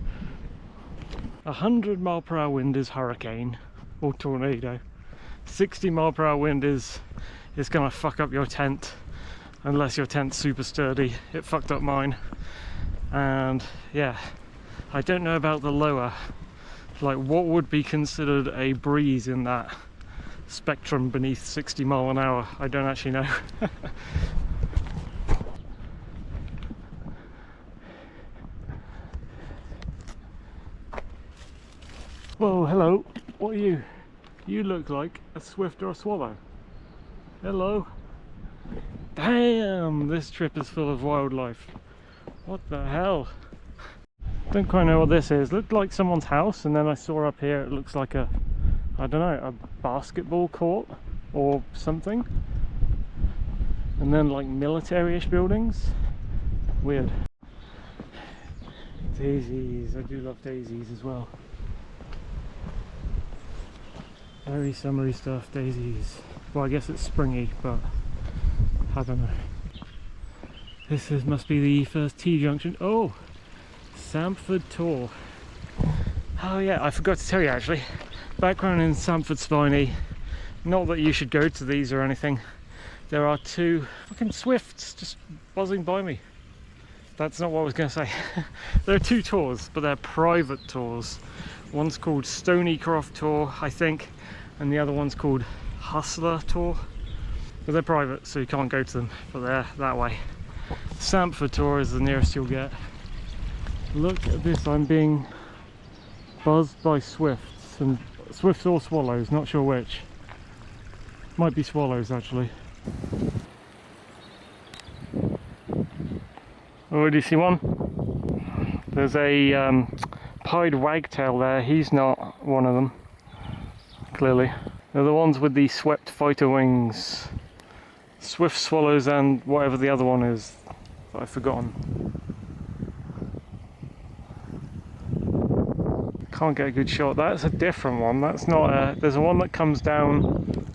100 mile per hour wind is hurricane or tornado. 60 mile per hour wind is gonna fuck up your tent, unless your tent's super sturdy. It fucked up mine. And yeah, I don't know about the lower, like what would be considered a breeze in that spectrum beneath 60 mile an hour. I don't actually know. Whoa, hello, what are you? You look like a swift or a swallow. Hello. Damn, this trip is full of wildlife. What the hell? Don't quite know what this is. Looked like someone's house, and then I saw up here it looks like a, I don't know, a basketball court or something. And then like military-ish buildings. Weird. Daisies, I do love daisies as well. Very summery stuff, daisies. Well, I guess it's springy, but I don't know. Must be the first T-junction. Oh, Sampford Tor. Oh yeah, I forgot to tell you actually. Background in Sampford Spiney. Not that you should go to these or anything. There are two fucking swifts just buzzing by me. That's not what I was going to say. There are two tours, but they're private tours. One's called Stonycroft Tour, I think, and the other one's called Hustler Tour. But they're private, so you can't go to them, but they're that way. Sampford Tour is the nearest you'll get. Look at this, I'm being buzzed by swifts, and swifts or swallows, not sure which. Might be swallows actually. Oh, do you see one? There's a pied wagtail there. He's not one of them, clearly. They're the ones with the swept fighter wings. Swift swallows and whatever the other one is that I've forgotten. Can't get a good shot. That's a different one. That's not a... There's a one that comes down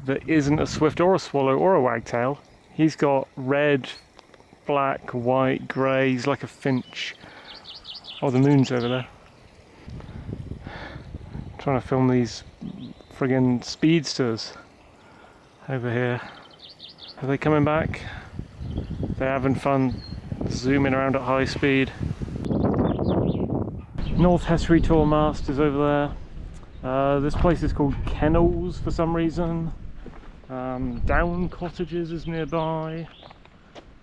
that isn't a swift or a swallow or a wagtail. He's got red, black, white, grey. He's like a finch. Oh, the moon's over there. I'm trying to film these friggin' speedsters over here. Are they coming back? They're having fun zooming around at high speed. North Hessery Tor Mast is over there. This place is called Kennels for some reason. Down Cottages is nearby.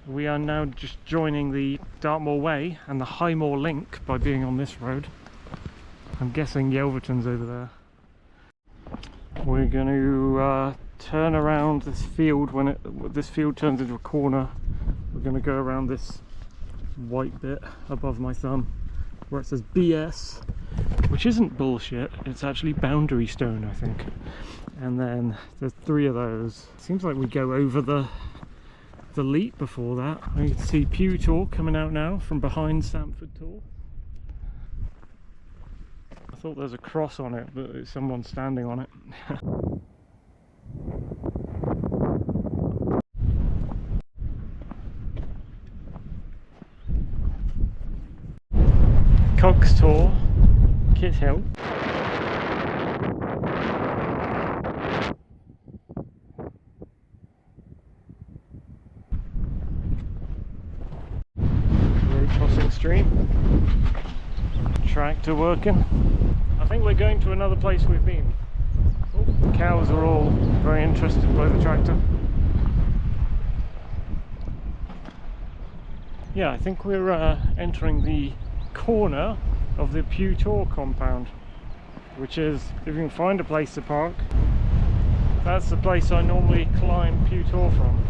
We are now just joining the Dartmoor Way and the Highmoor Link by being on this road. I'm guessing Yelverton's over there. We're going to turn around this field. When this field turns into a corner, we're going to go around this white bit above my thumb where it says BS, which isn't bullshit, it's actually boundary stone, I think. And then there's 3 of those. Seems like we go over the leap before that. I can see Pew Tor coming out now from behind Sampford Tor. I thought there was a cross on it, but it's someone standing on it. Cox Tor, Kit Hill. Road crossing stream. Tractor working. I think we're going to another place we've been. Oh, the cows are all very interested by the tractor. Yeah, I think we're entering the corner of the Pew Tor compound, which is, if you can find a place to park, that's the place I normally climb Pew Tor from.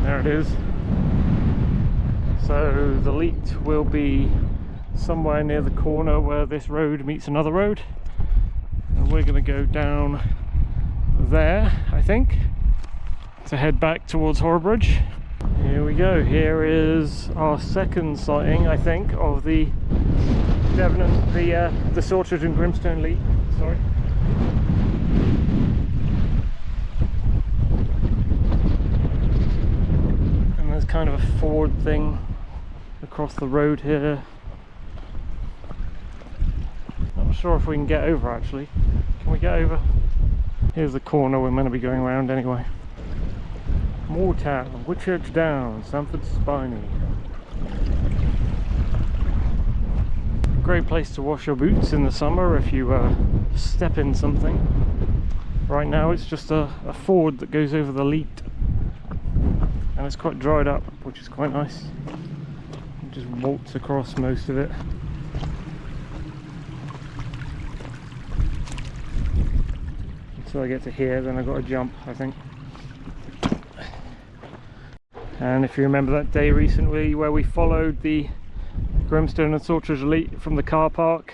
There it is. So the leat will be somewhere near the corner where this road meets another road, and we're going to go down there, I think, to head back towards Horrabridge. Here we go. Here is our second sighting, I think, of the Devon, the Sorted and Grimstone leap. Sorry. And there's kind of a ford thing across the road here. Not sure if we can get over actually. Can we get over? Here's the corner we're meant to be going around anyway. Moortown, Whitchurch Down, Sampford Spiney. Great place to wash your boots in the summer if you step in something. Right now it's just a ford that goes over the leat, and it's quite dried up, which is quite nice. You just waltz across most of it. Until I get to here, then I've got to jump, I think. And if you remember that day recently where we followed the Grimstone and Saltridge Elite from the car park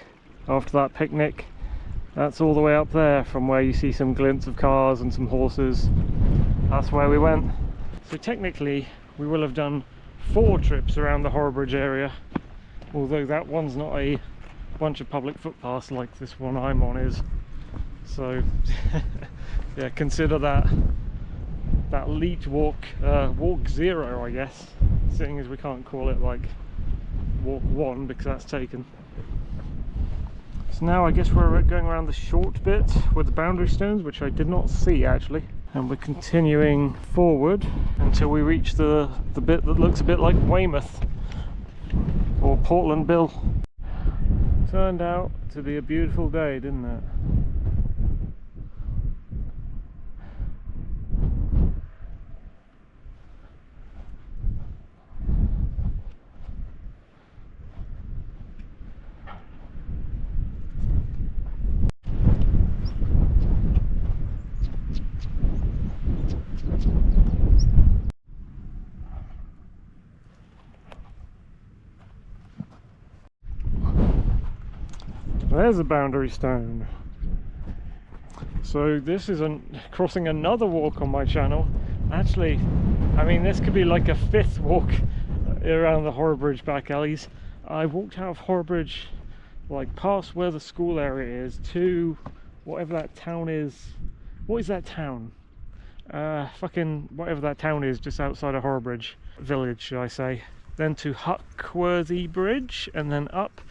after that picnic, that's all the way up there from where you see some glints of cars and some horses. That's where we went. So technically we will have done 4 trips around the Horrabridge area, although that one's not a bunch of public footpaths like this one I'm on is. So yeah, consider that that leech walk, walk 0 I guess, seeing as we can't call it like walk 1 because that's taken. So now I guess we're going around the short bit with the boundary stones, which I did not see actually, and we're continuing forward until we reach the bit that looks a bit like Weymouth or Portland Bill. Turned out to be a beautiful day, didn't it? There's a boundary stone. So this is crossing another walk on my channel. Actually, I mean, this could be like a 5th walk around the Horrabridge back alleys. I walked out of Horrabridge, like past where the school area is, to whatever that town is. What is that town? Fucking whatever that town is just outside of Horrabridge village, should I say. Then to Huckworthy Bridge, and then up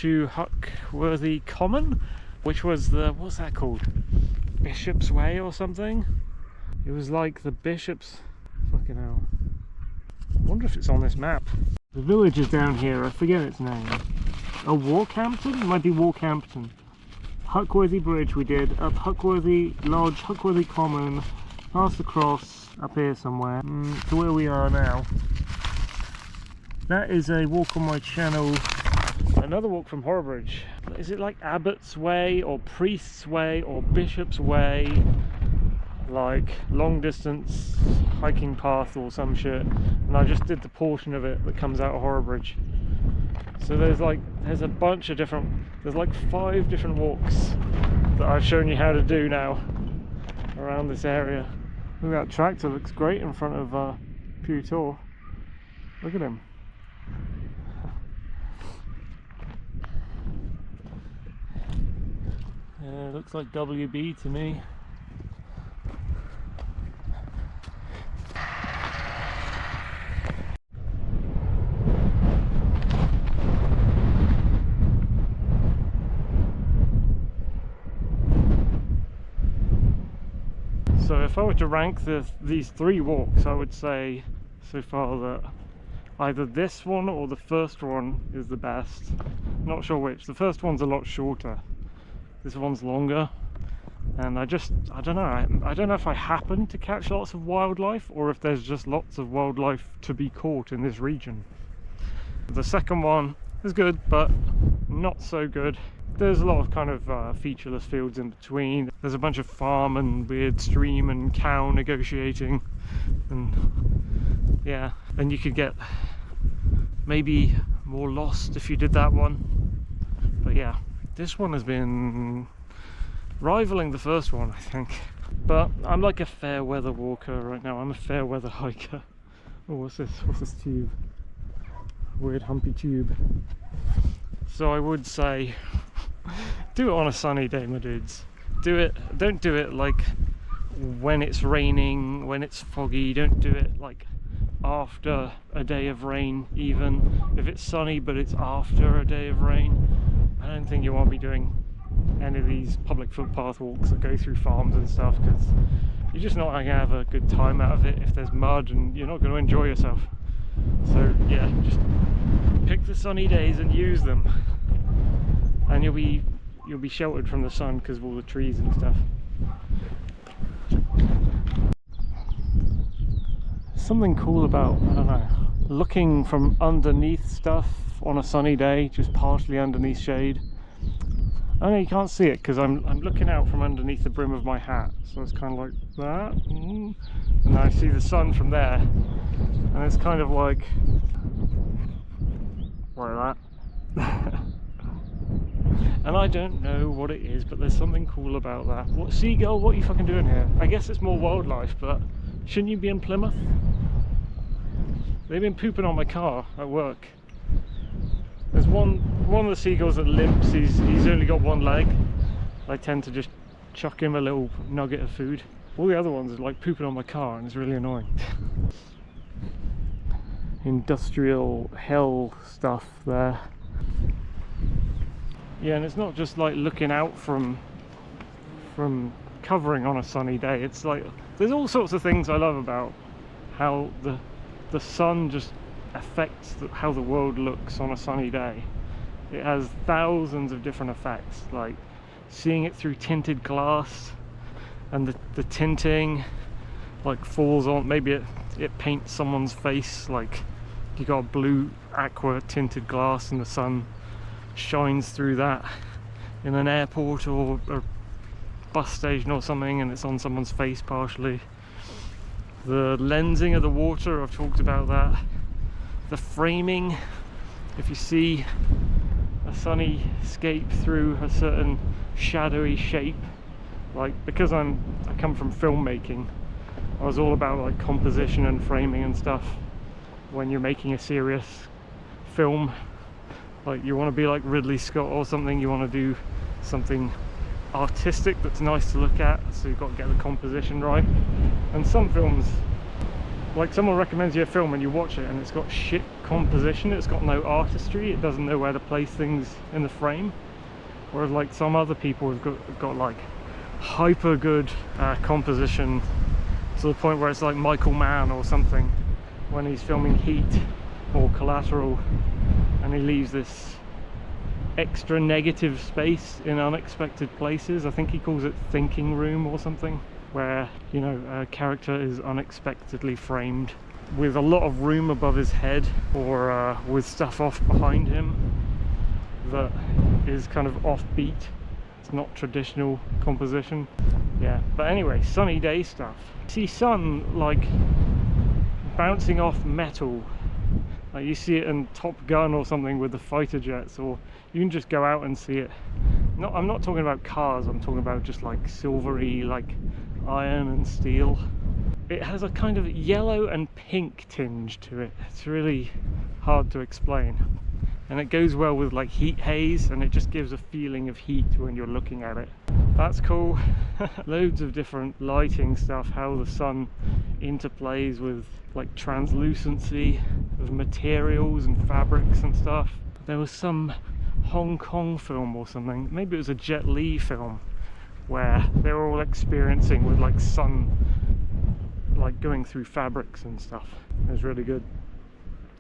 to Huckworthy Common, which was the, what's that called? Bishop's Way or something? It was like the Bishop's, fucking hell. I wonder if it's on this map. The village is down here, I forget its name. Oh, Walkhampton? It might be Walkhampton. Huckworthy Bridge we did, up Huckworthy Lodge, Huckworthy Common, past the cross, up here somewhere, to where we are now. That is a walk on my channel. Another walk from Horrabridge. Is it like Abbott's Way or Priest's Way or Bishop's Way? Like long distance hiking path or some shit. And I just did the portion of it that comes out of Horrabridge. So there's a bunch of different, there's like 5 different walks that I've shown you how to do now around this area. Look, that tractor looks great in front of Pewtor. Look at him. Yeah, looks like WB to me. So if I were to rank these 3 walks, I would say so far that either this one or the first one is the best. Not sure which. The first one's a lot shorter. This one's longer, and I don't know. I don't know if I happen to catch lots of wildlife or if there's just lots of wildlife to be caught in this region. The second one is good, but not so good. There's a lot of kind of featureless fields in between. There's a bunch of farm and weird stream and cow negotiating, and yeah, and you could get maybe more lost if you did that one. But yeah, this one has been rivaling the first one, I think. But I'm like a fair weather walker right now. I'm a fair weather hiker. Oh, what's this? What's this tube? Weird humpy tube. So I would say, do it on a sunny day, my dudes. Do it. Don't do it like when it's raining, when it's foggy. Don't do it like after a day of rain, even if it's sunny but it's after a day of rain. I don't think you want to be doing any of these public footpath walks that go through farms and stuff, because you're just not going to have a good time out of it if there's mud, and you're not going to enjoy yourself. So yeah, just pick the sunny days and use them, and you'll be sheltered from the sun because of all the trees and stuff. Something cool about, I don't know, looking from underneath stuff on a sunny day, just partially underneath shade. I know you can't see it because I'm looking out from underneath the brim of my hat, so it's kind of like that, and I see the sun from there, and it's kind of like that. And I don't know what it is, but there's something cool about that. What, seagull, what are you fucking doing here? I guess it's more wildlife, but shouldn't you be in Plymouth? They've been pooping on my car at work. There's one of the seagulls that limps. He's only got one leg. I tend to just chuck him a little nugget of food. All the other ones are like pooping on my car and it's really annoying. Industrial hell stuff there. Yeah, and it's not just like looking out from covering on a sunny day. It's like there's all sorts of things I love about how the sun just affects how the world looks on a sunny day. It has thousands of different effects, like seeing it through tinted glass, and the tinting like falls on, maybe it paints someone's face, like you got a blue aqua tinted glass and the sun shines through that in an airport or a bus station or something, and it's on someone's face partially. The lensing of the water, I've talked about that. The framing, if you see a sunny scape through a certain shadowy shape, like because I come from filmmaking, I was all about like composition and framing and stuff. When you're making a serious film, like you want to be like Ridley Scott or something, you want to do something artistic that's nice to look at, so you've got to get the composition right. And some films, like someone recommends you a film and you watch it and it's got shit composition, it's got no artistry, it doesn't know where to place things in the frame, whereas like some other people have got like hyper good composition, to the point where it's like Michael Mann or something when he's filming Heat or Collateral, and he leaves this extra negative space in unexpected places. I think he calls it thinking room or something, where, you know, a character is unexpectedly framed with a lot of room above his head, or with stuff off behind him that is kind of offbeat. It's not traditional composition. Yeah, but anyway, sunny day stuff. See sun like bouncing off metal, like you see it in Top Gun or something with the fighter jets, or you can just go out and see it. I'm not talking about cars, I'm talking about just like silvery, like iron and steel. It has a kind of yellow and pink tinge to it. It's really hard to explain, and it goes well with like heat haze, and it just gives a feeling of heat when you're looking at it. That's cool. Loads of different lighting stuff, how the sun interplays with like translucency of materials and fabrics and stuff. There was some Hong Kong film or something, maybe it was a Jet Li film, where they were all experiencing with like sun like going through fabrics and stuff. It was really good.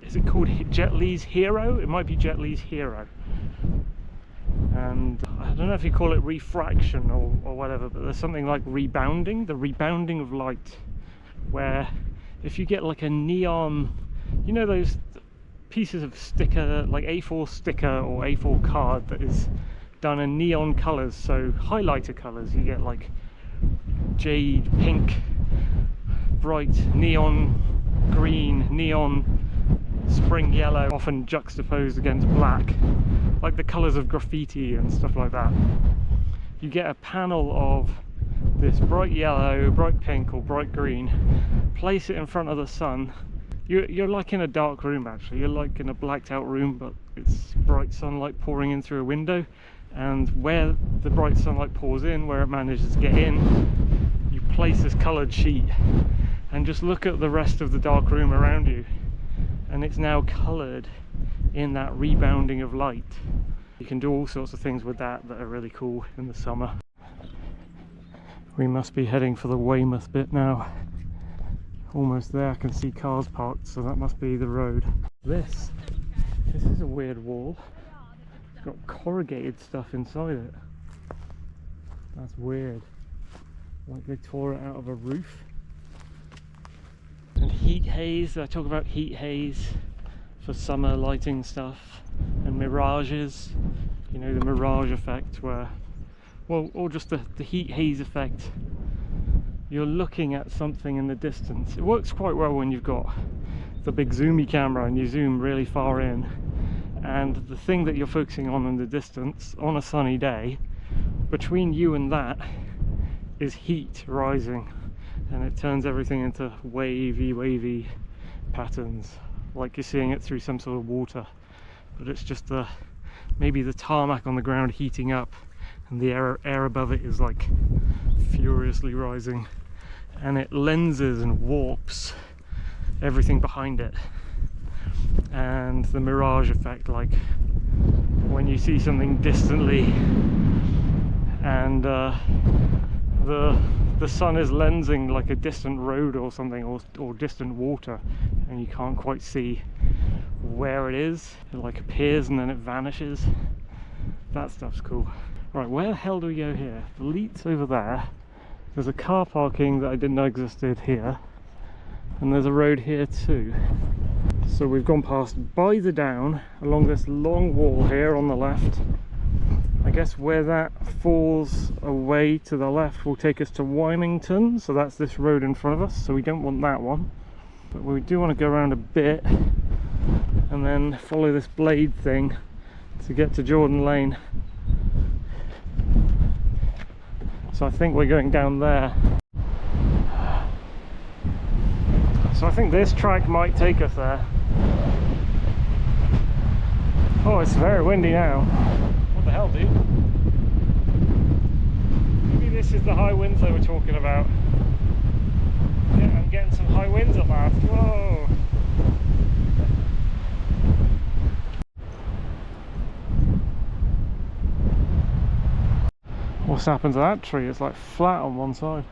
Is it called Jet Li's Hero? It might be Jet Li's Hero. And I don't know if you call it refraction or whatever, but there's something like rebounding, the rebounding of light, where if you get like a neon, you know those pieces of sticker, like A4 sticker or A4 card that is done in neon colours, so highlighter colours, you get like jade pink, bright neon green, neon spring yellow, often juxtaposed against black, like the colours of graffiti and stuff like that. You get a panel of this bright yellow, bright pink or bright green, place it in front of the sun. You're like in a dark room actually, you're like in a blacked out room, but it's bright sunlight pouring in through a window, and where the bright sunlight pours in, where it manages to get in, you place this coloured sheet and just look at the rest of the dark room around you, and it's now coloured in that rebounding of light. You can do all sorts of things with that are really cool in the summer. We must be heading for the Weymouth bit now. Almost there, I can see cars parked, so that must be the road. This is a weird wall. It's got corrugated stuff inside it. That's weird. Like they tore it out of a roof. And heat haze, I talk about heat haze for summer lighting stuff, and mirages, you know, the mirage effect where, well, or just the heat haze effect. You're looking at something in the distance. It works quite well when you've got the big zoomy camera and you zoom really far in, and the thing that you're focusing on in the distance on a sunny day, between you and that is heat rising, and it turns everything into wavy patterns, like you're seeing it through some sort of water, but it's just maybe the tarmac on the ground heating up, and the air above it is like furiously rising. and it lenses and warps everything behind it. And the mirage effect, like when you see something distantly and the sun is lensing like a distant road or something, or distant water, and you can't quite see where it is. It like appears and then it vanishes. That stuff's cool. Right, where the hell do we go here? The Leet's over there. There's a car parking that I didn't know existed here, and there's a road here too. So we've gone past by the down along this long wall here on the left. I guess where that falls away to the left will take us to Wymington, so that's this road in front of us, so we don't want that one. But we do want to go around a bit and then follow this blade thing to get to Jordan Lane. So I think we're going down there. So I think this track might take us there. Oh, it's very windy now. What the hell, dude? Maybe this is the high winds they were talking about. Yeah, I'm getting some high winds at last. Whoa! What's happened to that tree? It's like flat on one side.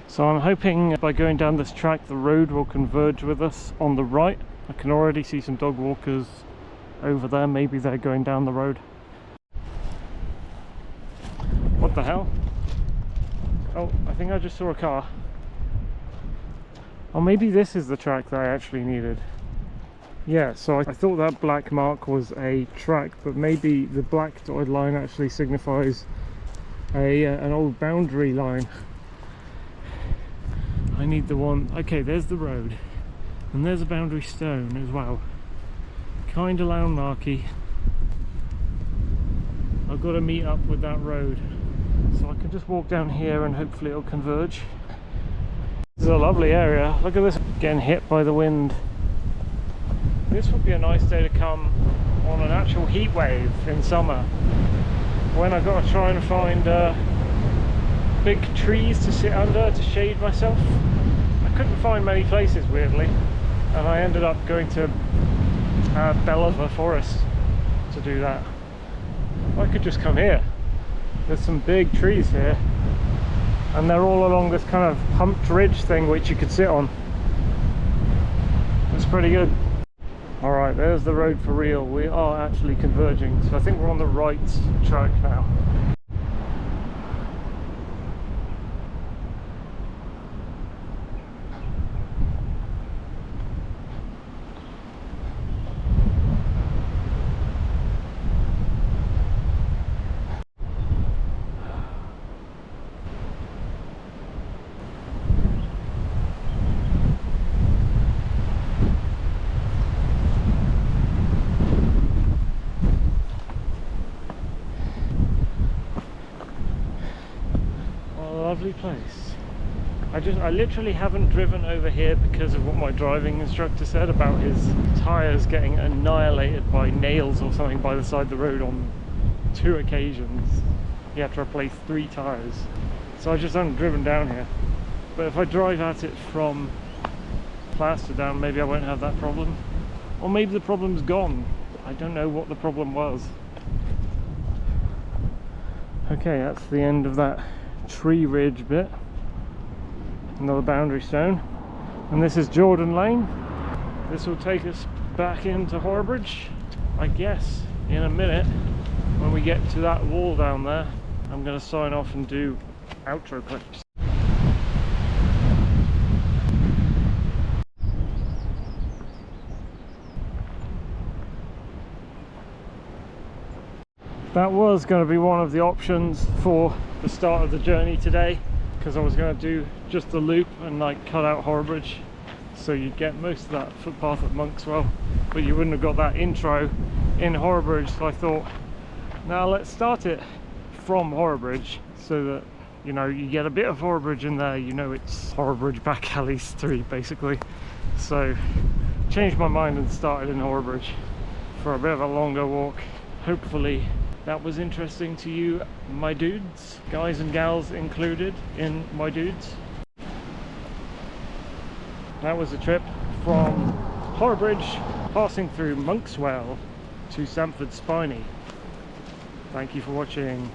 So I'm hoping by going down this track the road will converge with us on the right. I can already see some dog walkers over there, maybe they're going down the road. What the hell? Oh, I think I just saw a car. Or maybe this is the track that I actually needed. Yeah, so I thought that black mark was a track, but maybe the black dotted line actually signifies an old boundary line. I need the one. Okay, there's the road, and there's a boundary stone as well. Kind of landmarky. I've got to meet up with that road, so I can just walk down here and hopefully it'll converge. This is a lovely area. Look at this, getting hit by the wind. This would be a nice day to come on an actual heat wave in summer, when I've got to try and find big trees to sit under to shade myself. I couldn't find many places, weirdly, and I ended up going to Bellover Forest to do that. I could just come here. There's some big trees here, and they're all along this kind of humped ridge thing which you could sit on. It's pretty good. Alright, there's the road for real. We are actually converging, so I think we're on the right track now. Lovely place. I literally haven't driven over here because of what my driving instructor said about his tyres getting annihilated by nails or something by the side of the road on 2 occasions. He had to replace 3 tyres. So I just haven't driven down here. But if I drive at it from Plasterdown, maybe I won't have that problem. Or maybe the problem's gone. I don't know what the problem was. Okay, that's the end of that tree ridge bit. Another boundary stone, and this is Jordan Lane. This will take us back into Horrabridge, I guess, in a minute. When we get to that wall down there, I'm going to sign off and do outro clips. That was going to be one of the options for the start of the journey today, because I was going to do just the loop and like cut out Horrabridge, so you'd get most of that footpath at Monkswell, but you wouldn't have got that intro in Horrabridge. So I thought, now let's start it from Horrabridge, so that, you know, you get a bit of Horrabridge in there, you know it's Horrabridge Backalley 3 basically. So changed my mind and started in Horrabridge for a bit of a longer walk. Hopefully that was interesting to you, my dudes, guys and gals included in my dudes. That was a trip from Horrabridge, passing through Monkswell to Sampford Spiney. Thank you for watching.